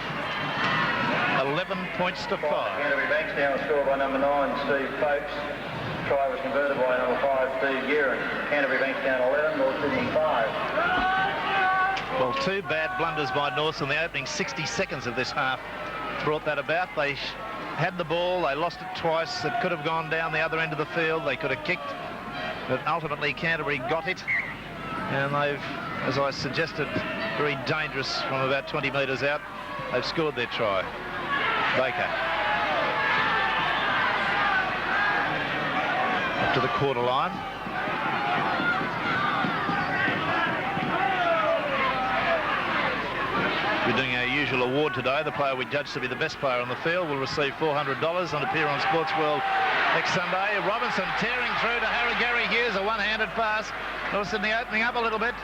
11 points to 5. Canterbury Bankstown scored by number 9, Steve Folks. Try was converted by number 5, Steve Gearin. Canterbury Bankstown 11, North Sydney 5. Well, 2 bad blunders by North in the opening 60 seconds of this half brought that about. They had the ball, they lost it twice. It could have gone down the other end of the field. They could have kicked, but ultimately Canterbury got it. And they've, as I suggested, very dangerous from about 20 metres out. They've scored their try. Baker. Up to the quarter line. We're doing our usual award today. The player we judge to be the best player on the field will receive $400 and appear on Sports World next Sunday. Robinson tearing through to Gary Hughes, a one-handed pass. North Sydney opening up a little bit.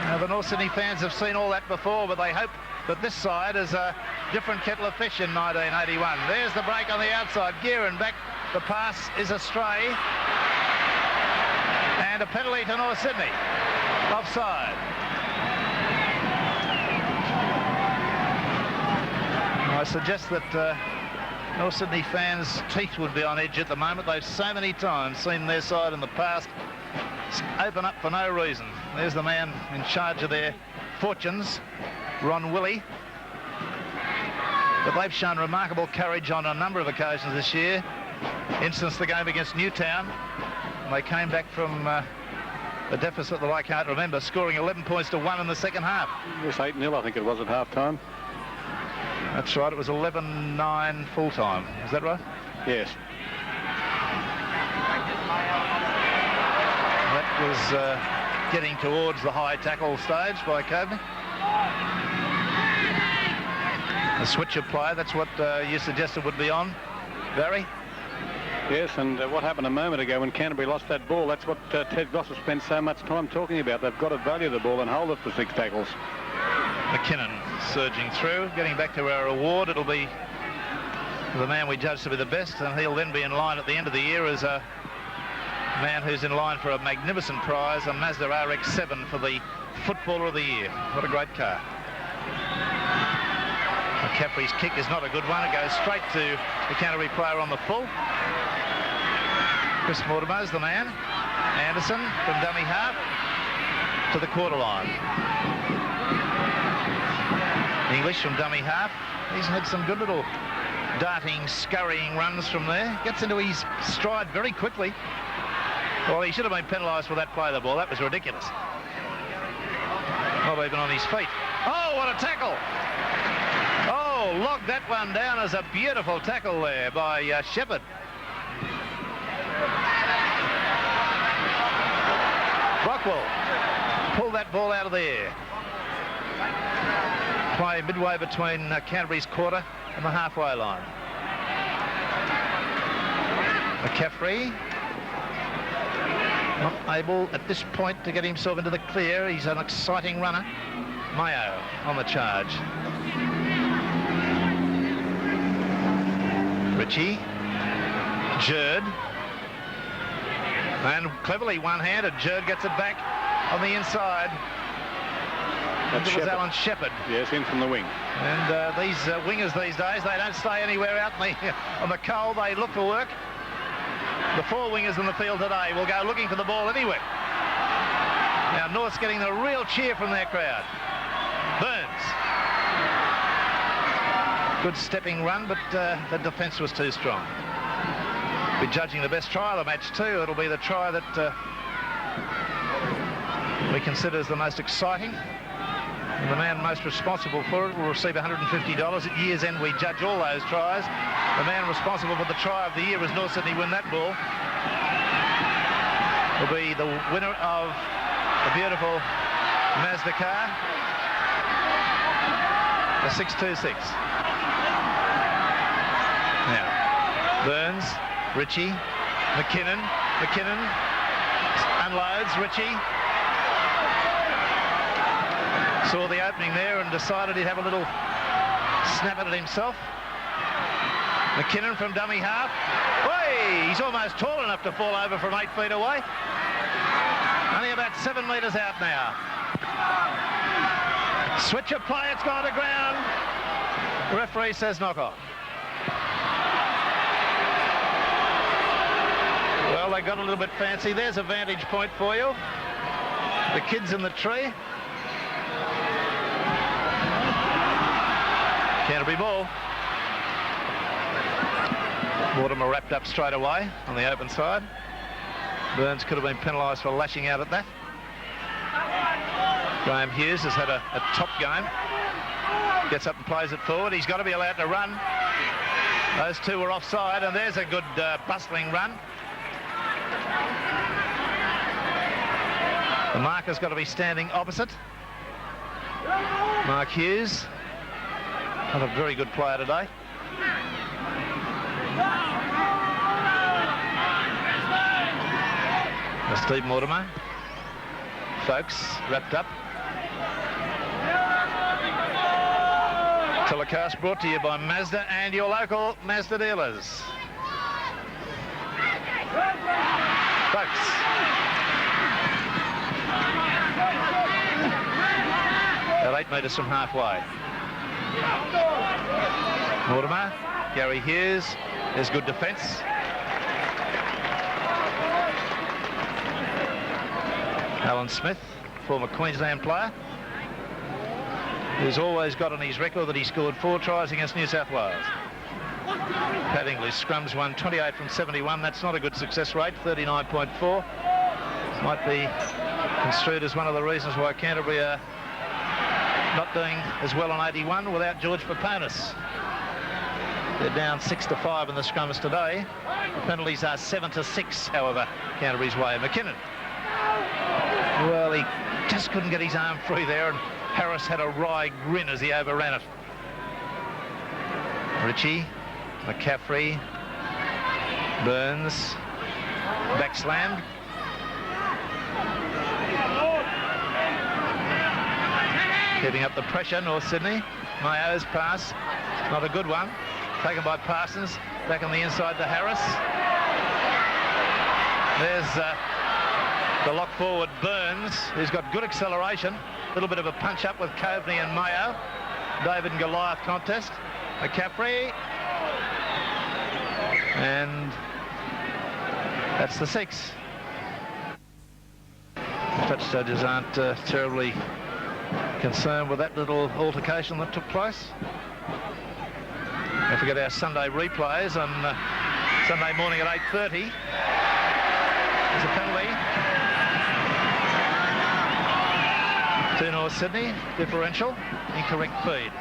Now, the North Sydney fans have seen all that before, but they hope that this side is a different kettle of fish in 1981. There's the break on the outside. Gearin back. The pass is astray. And a penalty to North Sydney. Offside. I suggest that North Sydney fans' teeth would be on edge at the moment. They've so many times seen their side in the past open up for no reason. There's the man in charge of their fortunes, Ron Willey. But they've shown remarkable courage on a number of occasions this year. Instance, the game against Newtown. They came back from a deficit that I can't remember, scoring 11 points to 1 in the second half. It was 8-0, I think it was at half-time. That's right, it was 11-9 full-time. Is that right? Yes. That was getting towards the high tackle stage by Coveney. The switch of play, that's what you suggested would be on, Barry? Yes, and what happened a moment ago when Canterbury lost that ball, that's what Ted Glossop spent so much time talking about. They've got to value the ball and hold it for 6 tackles. McKinnon surging through, getting back to our award. It'll be the man we judge to be the best, and he'll then be in line at the end of the year as a man who's in line for a magnificent prize, a Mazda RX-7 for the Footballer of the Year. What a great car. McCaffrey's kick is not a good one. It goes straight to the Canterbury player on the full. Chris Mortimer's the man. Anderson from dummy half to the quarter line. English from dummy half. He's had some good little darting, scurrying runs from there. Gets into his stride very quickly. Well, he should have been penalised for that play of the ball. That was ridiculous. Not even on his feet. Oh, what a tackle! Oh, locked that one down as a beautiful tackle there by Shepherd. Rockwell pulled that ball out of the air. Play midway between Canterbury's quarter and the halfway line. McCaffrey not able at this point to get himself into the clear. He's an exciting runner. Mayo on the charge. Ritchie. Jerd. And cleverly one-handed, Jerd gets it back on the inside. That's it was Alan Shepherd. Yes, in from the wing. And these wingers these days, they don't stay anywhere out on the coal. They look for work. The 4 wingers in the field today will go looking for the ball anywhere. Now North's getting a real cheer from their crowd. Burns. Good stepping run, but the defence was too strong. Be judging the best try of the match too. It'll be the try that we consider as the most exciting. And the man most responsible for it will receive $150. At year's end, we judge all those tries. The man responsible for the try of the year as North Sydney win that ball will be the winner of the beautiful Mazda car, the 626. Now, Burns, Ritchie, McKinnon unloads, Ritchie, saw the opening there and decided he'd have a little snap at it himself. McKinnon from dummy half. Oi, he's almost tall enough to fall over from 8 feet away. Only about 7 metres out now. Switch of play, it's gone to ground. The referee says knock off. Well, they got a little bit fancy. There's a vantage point for you. The kids in the tree. Canterbury ball. Mortimer wrapped up straight away on the open side. Burns could have been penalised for lashing out at that. Graham Hughes has had a top game. Gets up and plays it forward. He's got to be allowed to run. Those two were offside, and there's a good bustling run. The marker's got to be standing opposite. Mark Hughes, not a very good player today. Steve Mortimer. Folks, wrapped up. Telecast brought to you by Mazda and your local Mazda dealers. Folks. About 8 metres from halfway. Mortimer, Gary Hughes, there's good defence. Alan Smith, former Queensland player, who's always got on his record that he scored 4 tries against New South Wales. Pat English, scrums won 28 from 71. That's not a good success rate, 39.4. Might be construed as one of the reasons why Canterbury are not doing as well on 81 without George Paponis. They're down 6-5 in the scrums today. The penalties are 7-6, however, Canterbury's way. McKinnon. Well, he just couldn't get his arm free there, and Harris had a wry grin as he overran it. Ritchie, McCaffrey, Burns, backslammed. Keeping up the pressure, North Sydney. Mayo's pass, not a good one. Taken by Parsons, back on the inside to Harris. There's the lock forward Burns, who's got good acceleration. A little bit of a punch up with Coveney and Mayo. David and Goliath contest. McCaffrey. And that's the 6. Touch judges aren't terribly concerned with that little altercation that took place. Don't forget our Sunday replays on Sunday morning at 8:30. There's a penalty to North Sydney, differential, incorrect feed.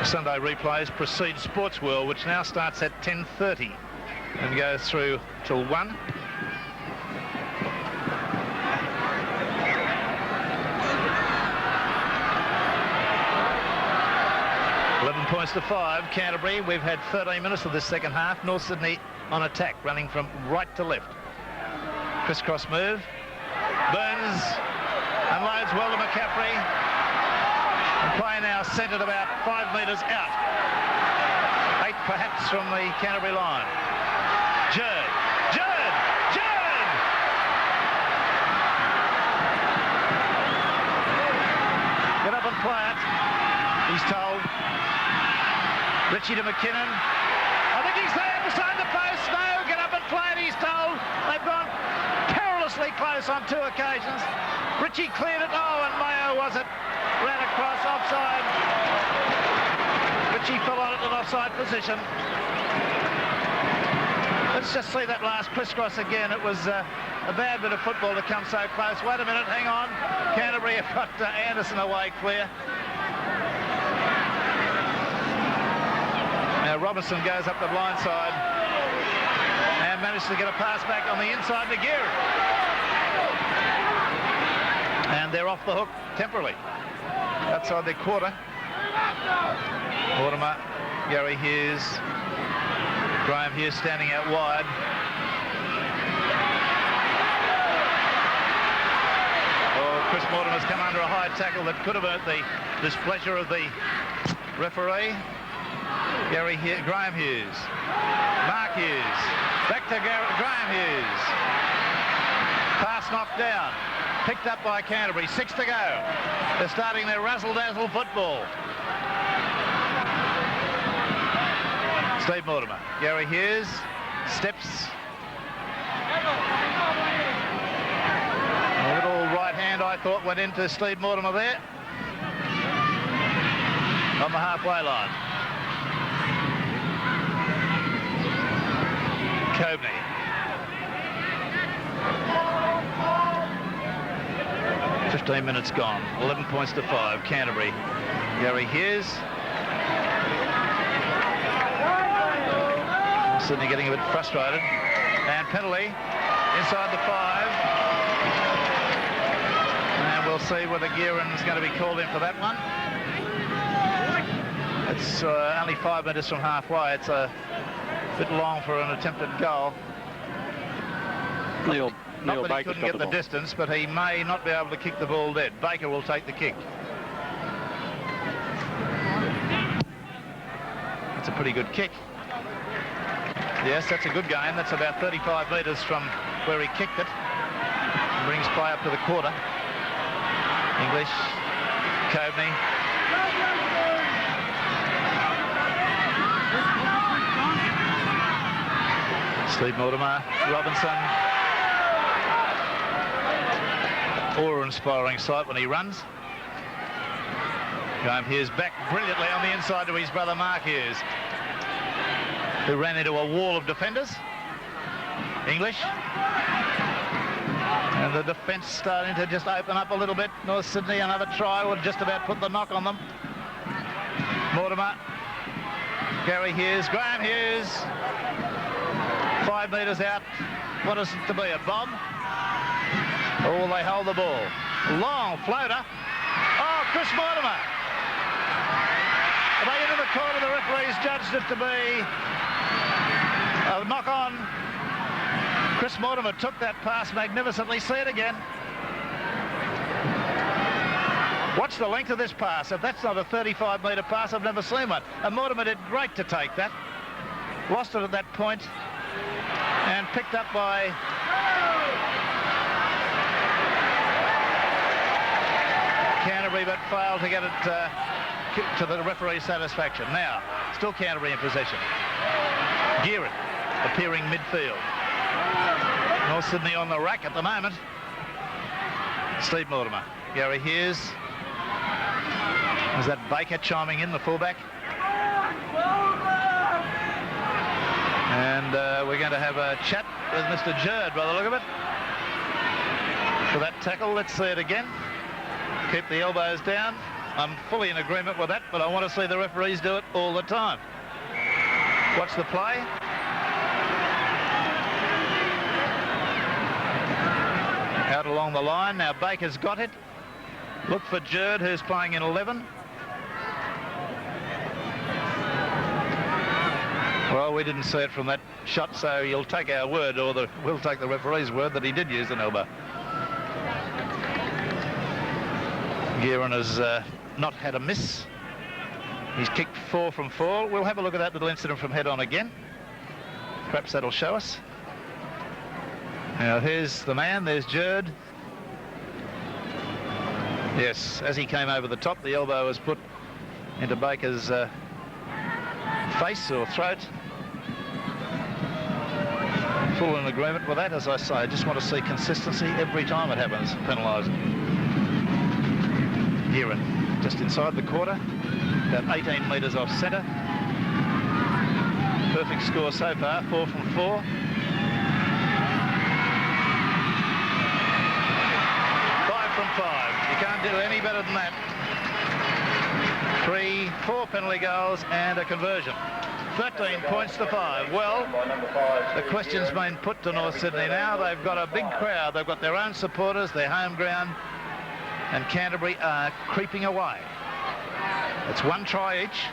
Sunday replays precede Sports World, which now starts at 10:30 and goes through till 1. Points to 5, Canterbury. We've had 13 minutes of this second half. North Sydney on attack, running from right to left. Crisscross move. Burns unloads well to McCaffrey. And play now centred about 5 metres out. 8 perhaps from the Canterbury line. Jerd. Get up and play it, he's told. Ritchie to McKinnon. I think he's there beside the post. No, get up and play it, he's told. They've gone perilously close on 2 occasions. Ritchie cleared it. Oh, and Mayo was it. Ran across offside. Ritchie fell on it in offside position. Let's just see that last crisscross again. It was a bad bit of football to come so close. Wait a minute, hang on. Canterbury have got Anderson away clear. Now Robinson goes up the blind side and managed to get a pass back on the inside to Geary. And they're off the hook temporarily. Outside their quarter. Mortimer, Gary Hughes, Graham Hughes standing out wide. Chris Mortimer's come under a high tackle that could have hurt the displeasure of the referee. Graham Hughes. Mark Hughes. Back to Graham Hughes. Pass knocked down. Picked up by Canterbury. 6 to go. They're starting their razzle-dazzle football. Steve Mortimer. Gary Hughes. Steps. A little right hand, I thought, went into Steve Mortimer there. On the halfway line. Coveney. "15 minutes gone. 11 points to 5. Canterbury. Gary Hughes. Sydney getting a bit frustrated. And penalty inside the 5. And we'll see whether Gearin's going to be called in for that one. It's only 5 metres from halfway. It's a bit long for an attempted goal. Neil Not that he Baker's couldn't got get the the ball. distance, but he may not be able to kick the ball dead. Baker will take the kick. That's a pretty good kick. Yes, that's a good game. That's about 35 metres from where he kicked it. Brings play up to the quarter. English. Coveney. Steve Mortimer. Robinson. Awe-inspiring sight when he runs. Graham Hughes back brilliantly on the inside to his brother Mark Hughes, who ran into a wall of defenders. English. And the defence starting to just open up a little bit. North Sydney, another try would just about put the knock on them. Mortimer. Gary Hughes. Graham Hughes. 5 metres out. What is it to be, a bomb? Oh, they hold the ball. Long floater. Oh, Chris Mortimer. Are they into the corner? The referees judged it to be a knock on. Chris Mortimer took that pass magnificently. See it again. Watch the length of this pass. If that's not a 35-metre pass, I've never seen one. And Mortimer did great to take that. Lost it at that point and picked up by Canterbury, but failed to get it to the referee's satisfaction. Now, still Canterbury in possession. Gearin appearing midfield. North Sydney on the rack at the moment. Steve Mortimer. Gary Hughes. Is that Baker chiming in, the fullback? And we're going to have a chat with Mr. Jerd by the look of it. For that tackle, let's see it again. Keep the elbows down. I'm fully in agreement with that, but I want to see the referees do it all the time. Watch the play. Out along the line. Now Baker's got it. Look for Jerd, who's playing in 11. Well, we didn't see it from that shot, so you'll take our word, or we'll take the referee's word that he did use an elbow. Gearin has not had a miss. He's kicked 4 from 4. We'll have a look at that little incident from head on again. Perhaps that'll show us. Now, here's the man. There's Jerd. Yes, as he came over the top, the elbow was put into Baker's face or throat. Full in agreement with that, as I say. I just want to see consistency every time it happens, penalising. Gearin, just inside the quarter, about 18 metres off centre. Perfect score so far, 4 from 4. From 5. You can't do any better than that. 4 penalty goals and a conversion. 13 points to 5. Well, the question's been put to North Sydney now. They've got a big crowd. They've got their own supporters, their home ground, and Canterbury are creeping away. It's 1 try each.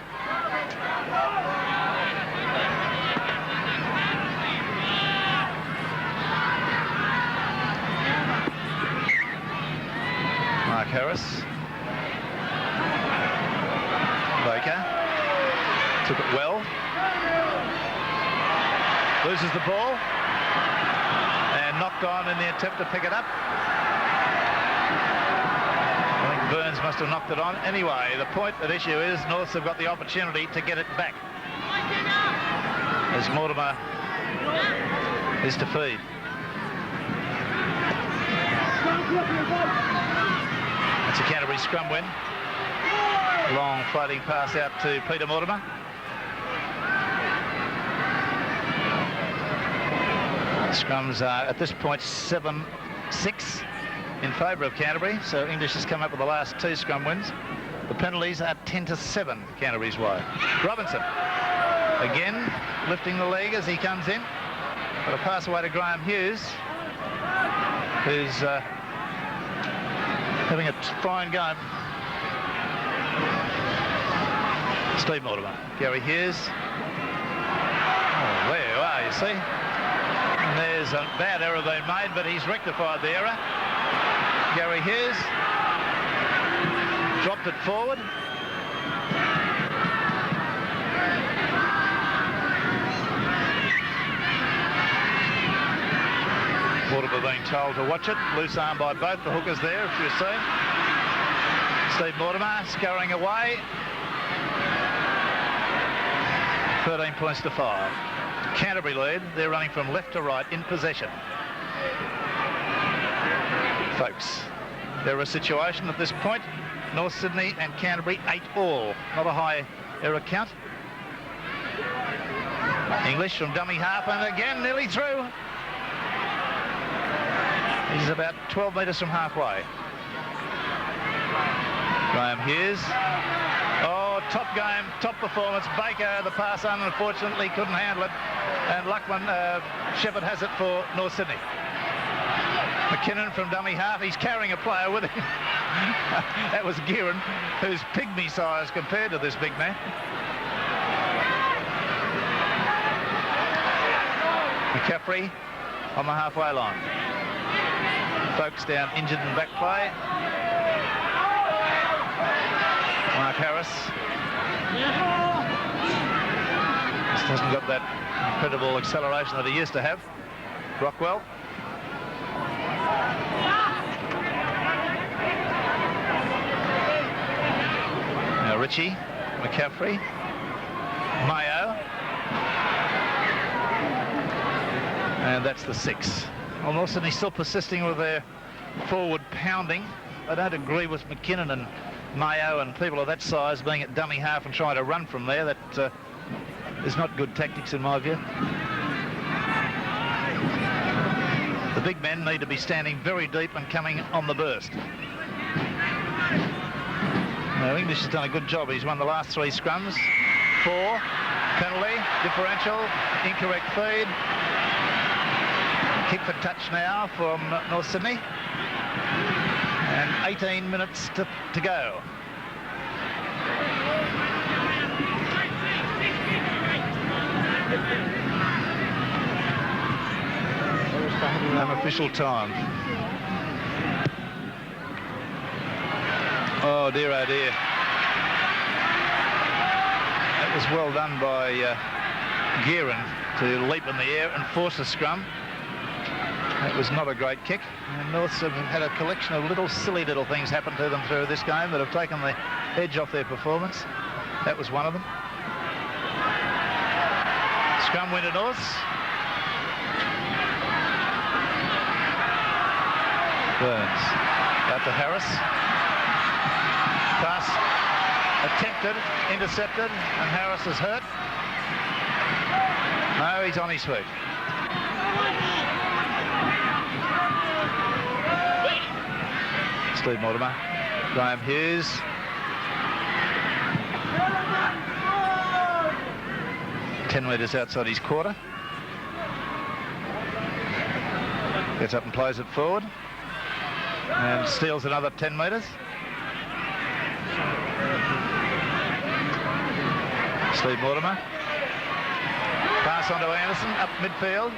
Harris. Baker took it well. Loses the ball. And knocked on in the attempt to pick it up. I think Burns must have knocked it on. Anyway, the point at issue is Norths have got the opportunity to get it back. As Mortimer is to feed. That's a Canterbury scrum win. Long floating pass out to Peter Mortimer. Scrums are at this point 7-6 in favour of Canterbury, so English has come up with the last 2 scrum wins. The penalties are 10-7 Canterbury's way. Robinson again lifting the leg as he comes in. Got a pass away to Graham Hughes, who's having a fine game. Steve Mortimer, Gary Hughes. Oh, there you are, you see. And there's a bad error they made, but he's rectified the error. Gary Hughes dropped it forward. Mortimer being told to watch it. Loose arm by both the hookers there, if you see. Steve Mortimer scurrying away. 13 points to 5. Canterbury lead. They're running from left to right in possession. Folks, they're a situation at this point. North Sydney and Canterbury 8-all. Not a high error count. English from dummy half and again nearly through. He's about 12 metres from halfway. Graham Hughes. Oh, top game, top performance. Baker, the pass unfortunately couldn't handle it. And Luckman, Shepherd has it for North Sydney. McKinnon from dummy half. He's carrying a player with him. That was Gearan, who's pygmy size compared to this big man. McCaffrey on the halfway line. Folks down injured in back play. Mark Harris. Just hasn't got that incredible acceleration that he used to have. Rockwell. Now Ritchie, McCaffrey, Mayo. And that's the 6. Well, North Sydney still persisting with their forward pounding. I don't agree with McKinnon and Mayo and people of that size being at dummy half and trying to run from there. That is not good tactics in my view. The big men need to be standing very deep and coming on the burst. Now, English has done a good job. He's won the last 3 scrums. 4, penalty, differential, incorrect feed. Kick for touch now from North Sydney. And 18 minutes to go. Unofficial time. Oh dear, oh dear. That was well done by Gearan to leap in the air and force a scrum. That was not a great kick. And Norths have had a collection of silly little things happen to them through this game that have taken the edge off their performance. That was one of them. Scrum win to Norths. Burns. Out to Harris. Pass attempted, intercepted, and Harris is hurt. No, he's on his feet. Steve Mortimer, Graham Hughes. Ten metres outside his quarter. Gets up and plays it forward. And steals another 10 metres. Steve Mortimer. Pass on to Anderson, up midfield.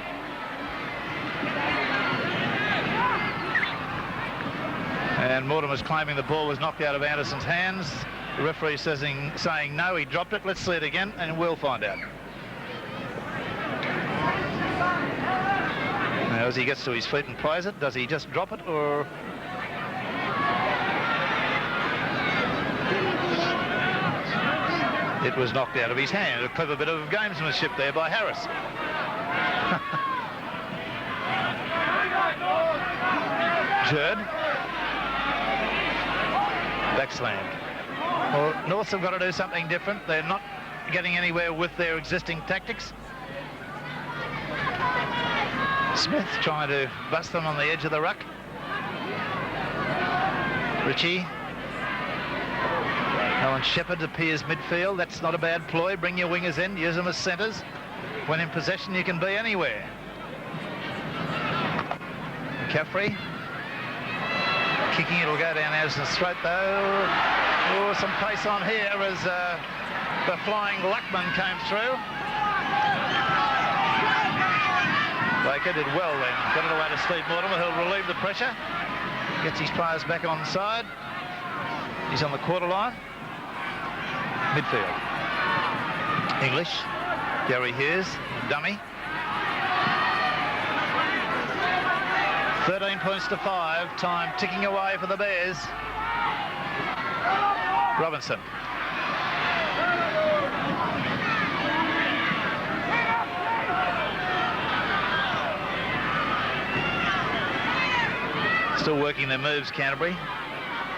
And Mortimer's claiming the ball was knocked out of Anderson's hands. The referee saying no, he dropped it. Let's see it again and we'll find out. Now as he gets to his feet and plays it, does he just drop it or... It was knocked out of his hand. A clever bit of gamesmanship there by Harris. Jerd. Backslammed. Well, Norths have got to do something different. They're not getting anywhere with their existing tactics. Smith trying to bust them on the edge of the ruck. Ritchie. Alan Shepherd appears midfield. That's not a bad ploy. Bring your wingers in, use them as centres. When in possession, you can be anywhere. McCaffrey. Kicking, it'll go down Anderson's throat though. Oh, some pace on here as the flying Luckman came through. Baker did well then. Got it away to Steve Mortimer, who'll relieve the pressure. Gets his players back on side. He's on the quarter line. Midfield. English. Gary Hughes. Dummy. 13 points to 5. Time ticking away for the Bears. Robinson. Still working their moves, Canterbury.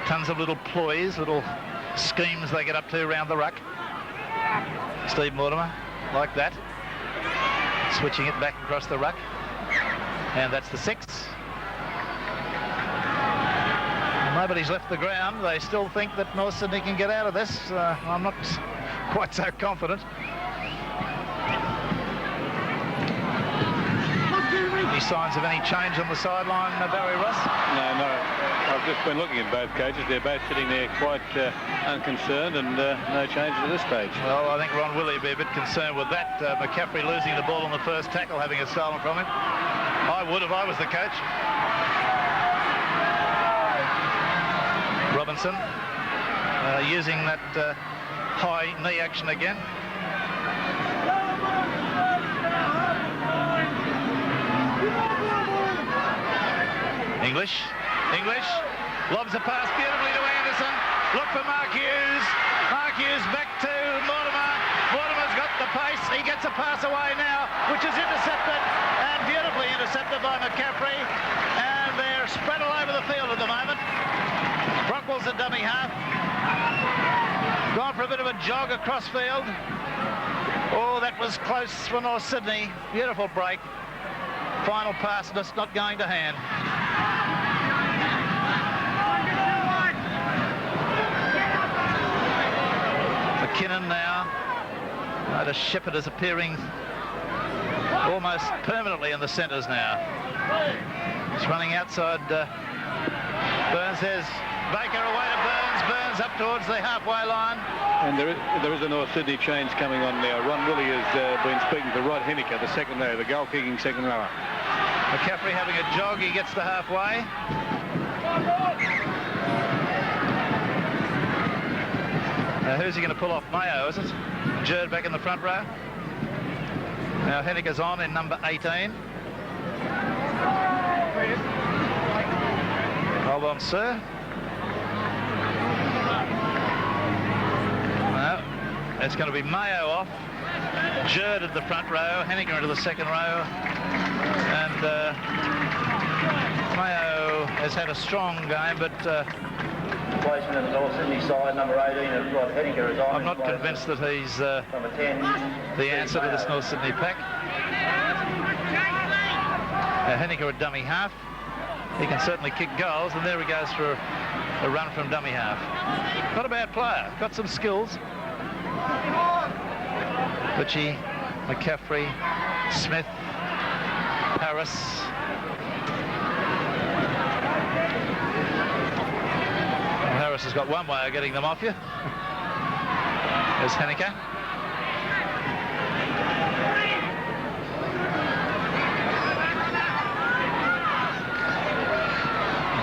Tons of little ploys, little schemes they get up to around the ruck. Steve Mortimer, like that. Switching it back across the ruck. And that's the 6. Nobody's left the ground. They still think that North Sydney can get out of this. I'm not quite so confident. Any signs of any change on the sideline, Barry Ross? No. I've just been looking at both coaches. They're both sitting there quite unconcerned and no changes at this stage. Well, I think Ron Willey would be a bit concerned with that. McCaffrey losing the ball on the first tackle, having it stolen from him. I would if I was the coach. Robinson using that high knee action again. English lobs a pass beautifully to Anderson. Look for Mark Hughes. Mark Hughes back to Mortimer. Mortimer's got the pace. He gets a pass away now, which is intercepted and beautifully intercepted by McCaffrey. And they're spread all over the field at the moment. Brockwell's a dummy half. Gone for a bit of a jog across field. Oh, that was close for North Sydney. Beautiful break. Final pass just not going to hand. McKinnon now. Notice Shepherd is appearing almost permanently in the centres now. He's running outside Burns. There's Baker away to Burns. Burns up towards the halfway line. And there is a North Sydney change coming on now. Ron Willey has been speaking to Rod Henniker, the second rower, the goal-kicking second rower. McCaffrey having a jog. He gets to halfway. Now, who's he going to pull off? Mayo, is it? Jerd back in the front row. Now, Henniker's on in number 18. Hold on, sir. No, it's going to be Mayo off. Jerd at the front row. Henniker into the second row. And Mayo has had a strong game, but... Placement in the North Sydney side, number 18 of Rod Henniker is on. I'm not convinced that he's number 10, the answer to this North Sydney pack. Henniker at dummy half. He can certainly kick goals, and there he goes for a run from dummy half. Not a bad player, got some skills. Ritchie, McCaffrey, Smith, Harris. Harris has got one way of getting them off you. There's Henniker.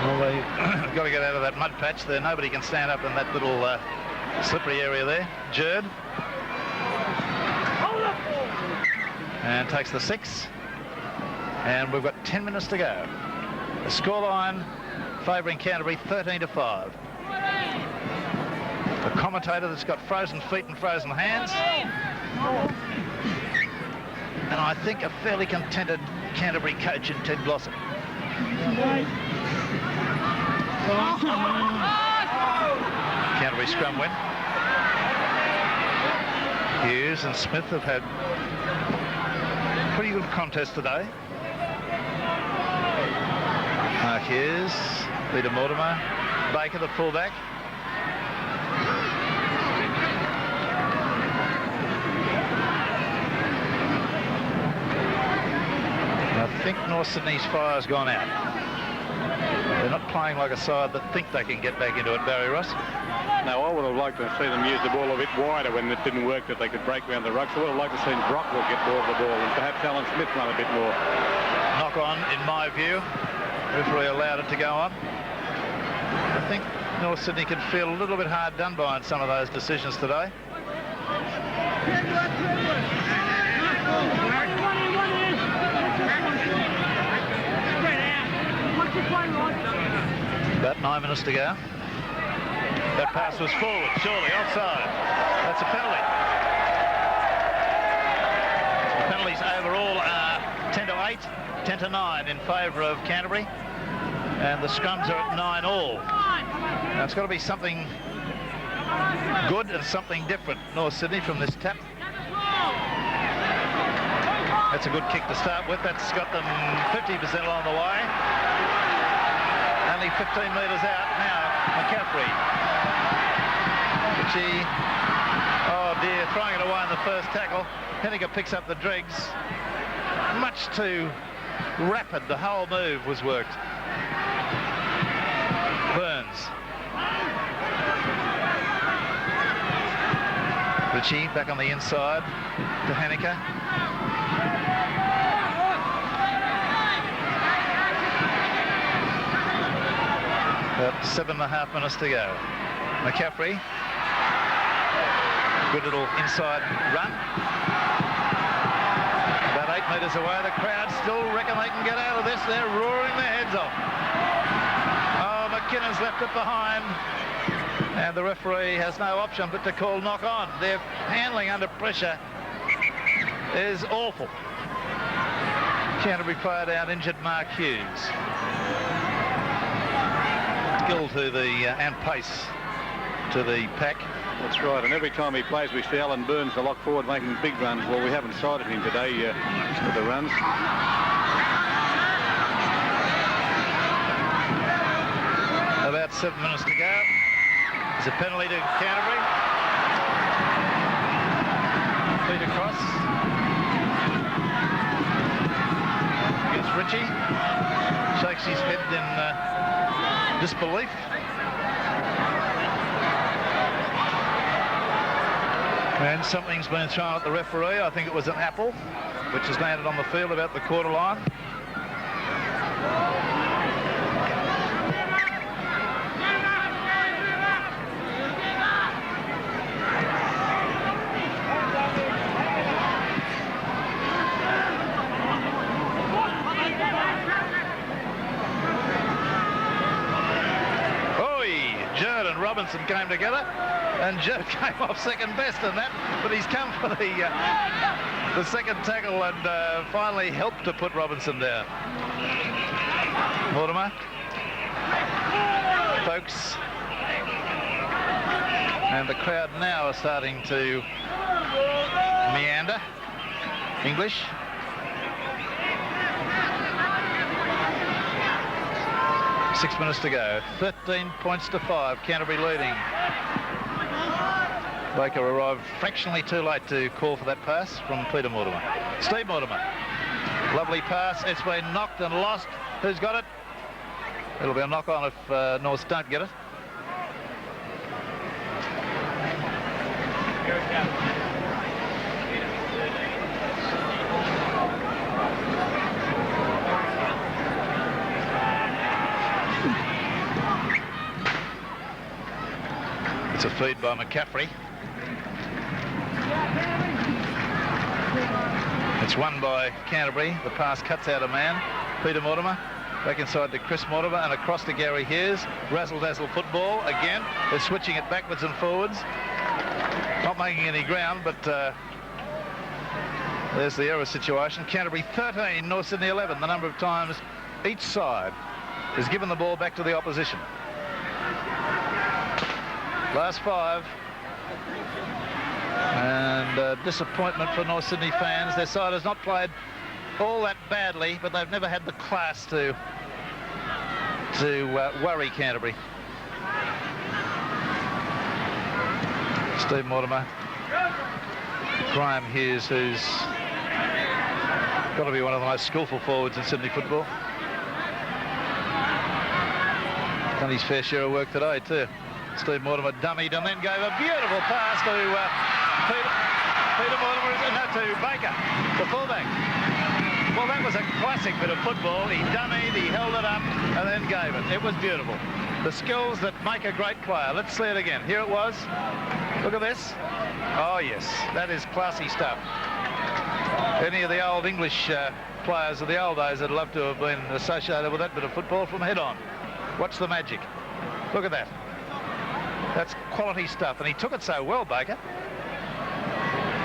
Well, they got to get out of that mud patch there. Nobody can stand up in that little slippery area there. Jerd. And takes the 6. And we've got 10 minutes to go. The scoreline favouring Canterbury 13-5. The commentator that's got frozen feet and frozen hands. And I think a fairly contented Canterbury coach in Ted Blossom. Canterbury scrum win. Hughes and Smith have had pretty good contest today. Mark Hughes, Peter Mortimer, Baker the fullback. I think North Sydney's fire's gone out. They're not playing like a side that think they can get back into it, Barry Ross. No, I would have liked to see them use the ball a bit wider when it didn't work, that they could break around the rucks. I would have liked to see Brockwell get more of the ball and perhaps Alan Smith run a bit more. Knock on, in my view. Referee allowed it to go on. I think North Sydney can feel a little bit hard done by in some of those decisions today. About 9 minutes to go. That pass was forward, surely offside. That's a penalty. The penalties overall are 10-8, 10-9 in favour of Canterbury, and the scrums are at 9 all. Now it's got to be something good and something different, North Sydney, from this tap. That's a good kick to start with. That's got them 50% along the way. Only 15 metres out now. McCaffrey. Oh dear, throwing it away in the first tackle. Henniger picks up the dregs. Much too rapid. The whole move was worked. Burns. Ritchie back on the inside to Henniger. About 7.5 minutes to go. McCaffrey. Good little inside run. About 8 metres away. The crowd still reckon they can get out of this. They're roaring their heads off. Oh, McKinnon's left it behind. And the referee has no option but to call knock on. Their handling under pressure is awful. Canterbury player down, injured Mark Hughes. Skill to the and pace to the pack. That's right, and every time he plays we see Alan Burns, the lock forward, making big runs. Well, we haven't sighted him today with the runs. About 7 minutes to go. There's a penalty to Canterbury. Feet across. Against Ritchie. Shakes his head in disbelief. And something's been thrown at the referee. I think it was an apple, which has landed on the field about the quarter line. Robinson came together, and Joe came off second best in that, but he's come for the second tackle and finally helped to put Robinson down. Mortimer, folks, and the crowd now are starting to meander. English. Six minutes to go. 13 points to 5. Canterbury leading. Baker arrived fractionally too late to call for that pass from Peter Mortimer. Steve Mortimer. Lovely pass. It's been knocked and lost. Who's got it? It'll be a knock on if Norths don't get it. It's a feed by McCaffrey. It's won by Canterbury. The pass cuts out a man. Peter Mortimer back inside to Chris Mortimer and across to Gary Hughes. Razzle-dazzle football again. They're switching it backwards and forwards. Not making any ground, but there's the error situation. Canterbury 13, North Sydney 11. The number of times each side has given the ball back to the opposition. Last 5. And disappointment for North Sydney fans. Their side has not played all that badly, but they've never had the class to worry Canterbury. Steve Mortimer. Graham Hughes, who's got to be one of the most skillful forwards in Sydney football. Done his fair share of work today too. Steve Mortimer dummied and then gave a beautiful pass to Peter Mortimer, to Baker, the fullback. Well, that was a classic bit of football. He dummied, he held it up and then gave it. It was beautiful. The skills that make a great player. Let's see it again. Here it was. Look at this. Oh yes, that is classy stuff. Any of the old English players of the old days would love to have been associated with that bit of football from head on. Watch the magic. Look at that. That's quality stuff, and he took it so well, Baker.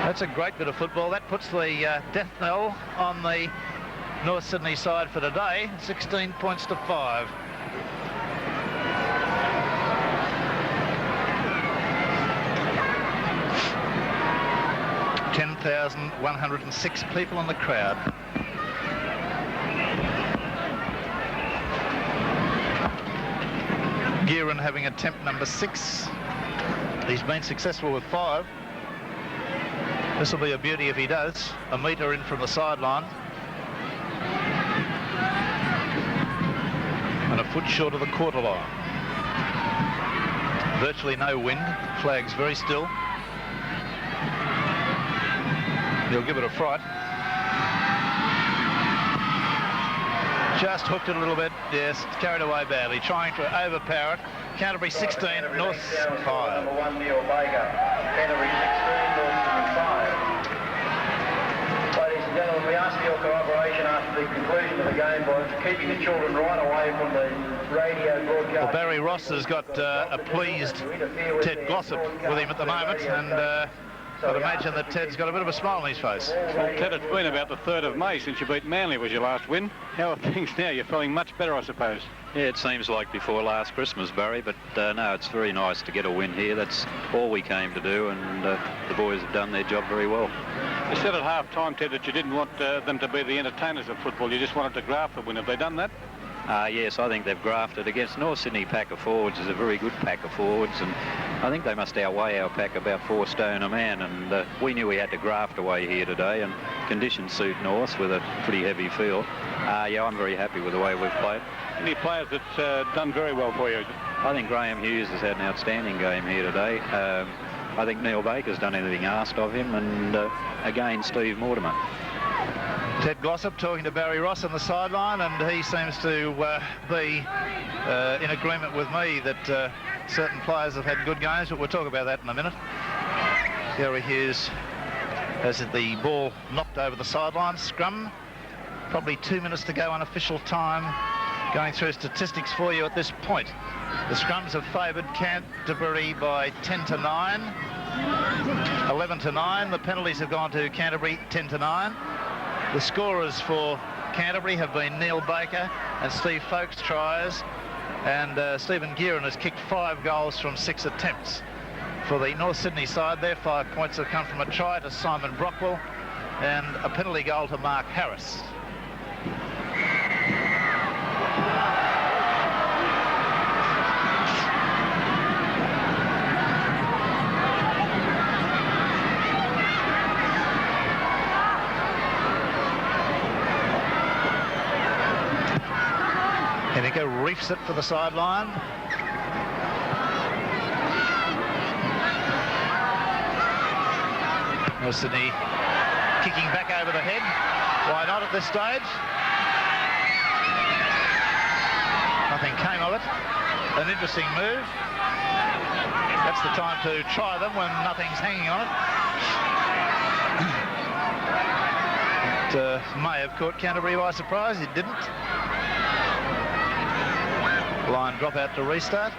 That's a great bit of football. That puts the death knell on the North Sydney side for today. 16 points to 5. $10,106 people in the crowd. Gearan having attempt number 6. He's been successful with 5. This will be a beauty if he does. A metre in from the sideline. And a foot short of the quarter line. Virtually no wind. Flag's very still. He'll give it a fright. Just hooked it a little bit. Yes, carried away badly. Trying to overpower it. Canterbury 16, North 5. Number 1, Neil Baker. Canterbury 16, North Sydney 5. Ladies and gentlemen, we ask for your cooperation after the conclusion of the game by keeping the children right away from the radio broadcast. Well, Barry Ross has got a pleased Ted Glossop with him at the moment, and I'd imagine that Ted's got a bit of a smile on his face. Well, Ted, it's been about the 3rd of May since you beat Manly, was your last win. How are things now? You're feeling much better, I suppose. Yeah, it seems like before last Christmas, Barry, but no, it's very nice to get a win here. That's all we came to do, and the boys have done their job very well. You said at half-time, Ted, that you didn't want them to be the entertainers of football. You just wanted to graft the win. Have they done that? Yes, I think they've grafted against North Sydney pack of forwards. Is a very good pack of forwards, and I think they must outweigh our pack about 4 stone a man, and we knew we had to graft away here today, and conditions suit North with a pretty heavy field. Yeah, I'm very happy with the way we've played. Any players that's done very well for you? I think Graham Hughes has had an outstanding game here today. I think Neil Baker's done everything asked of him, and again, Steve Mortimer. Ted Glossop talking to Barry Ross on the sideline, and he seems to be in agreement with me that certain players have had good games, but we'll talk about that in a minute. Gary Hughes has the ball knocked over the sideline. Scrum, probably 2 minutes to go unofficial time. Going through statistics for you at this point. The scrums have favoured Canterbury by 10 to 9, 11 to 9. The penalties have gone to Canterbury 10 to 9. The scorers for Canterbury have been Neil Baker and Steve Folkes tries, and Stephen Gearan has kicked 5 goals from 6 attempts. For the North Sydney side, their 5 points have come from a try to Simon Brockwell and a penalty goal to Mark Harris. Henneke reefs it for the sideline. North Sydney kicking back over the head. Why not at this stage? Nothing came of it. An interesting move. That's the time to try them when nothing's hanging on it. It may have caught Canterbury by surprise. It didn't. Line drop out to restart.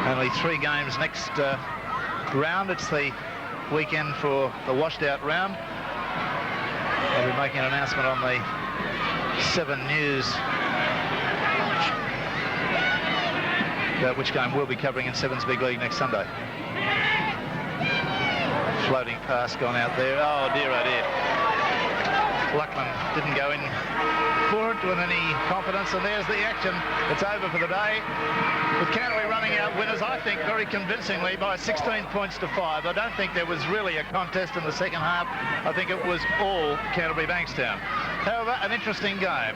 Only 3 games next round. It's the weekend for the washed out round. They'll be making an announcement on the 7 News about which game we'll be covering in Sevens Big League next Sunday. Floating pass gone out there. Oh dear, oh dear. Luckman didn't go in for it with any confidence, and there's the action. It's over for the day. With Canterbury running out winners, I think, very convincingly by 16 points to 5. I don't think there was really a contest in the second half. I think it was all Canterbury Bankstown. However, an interesting game.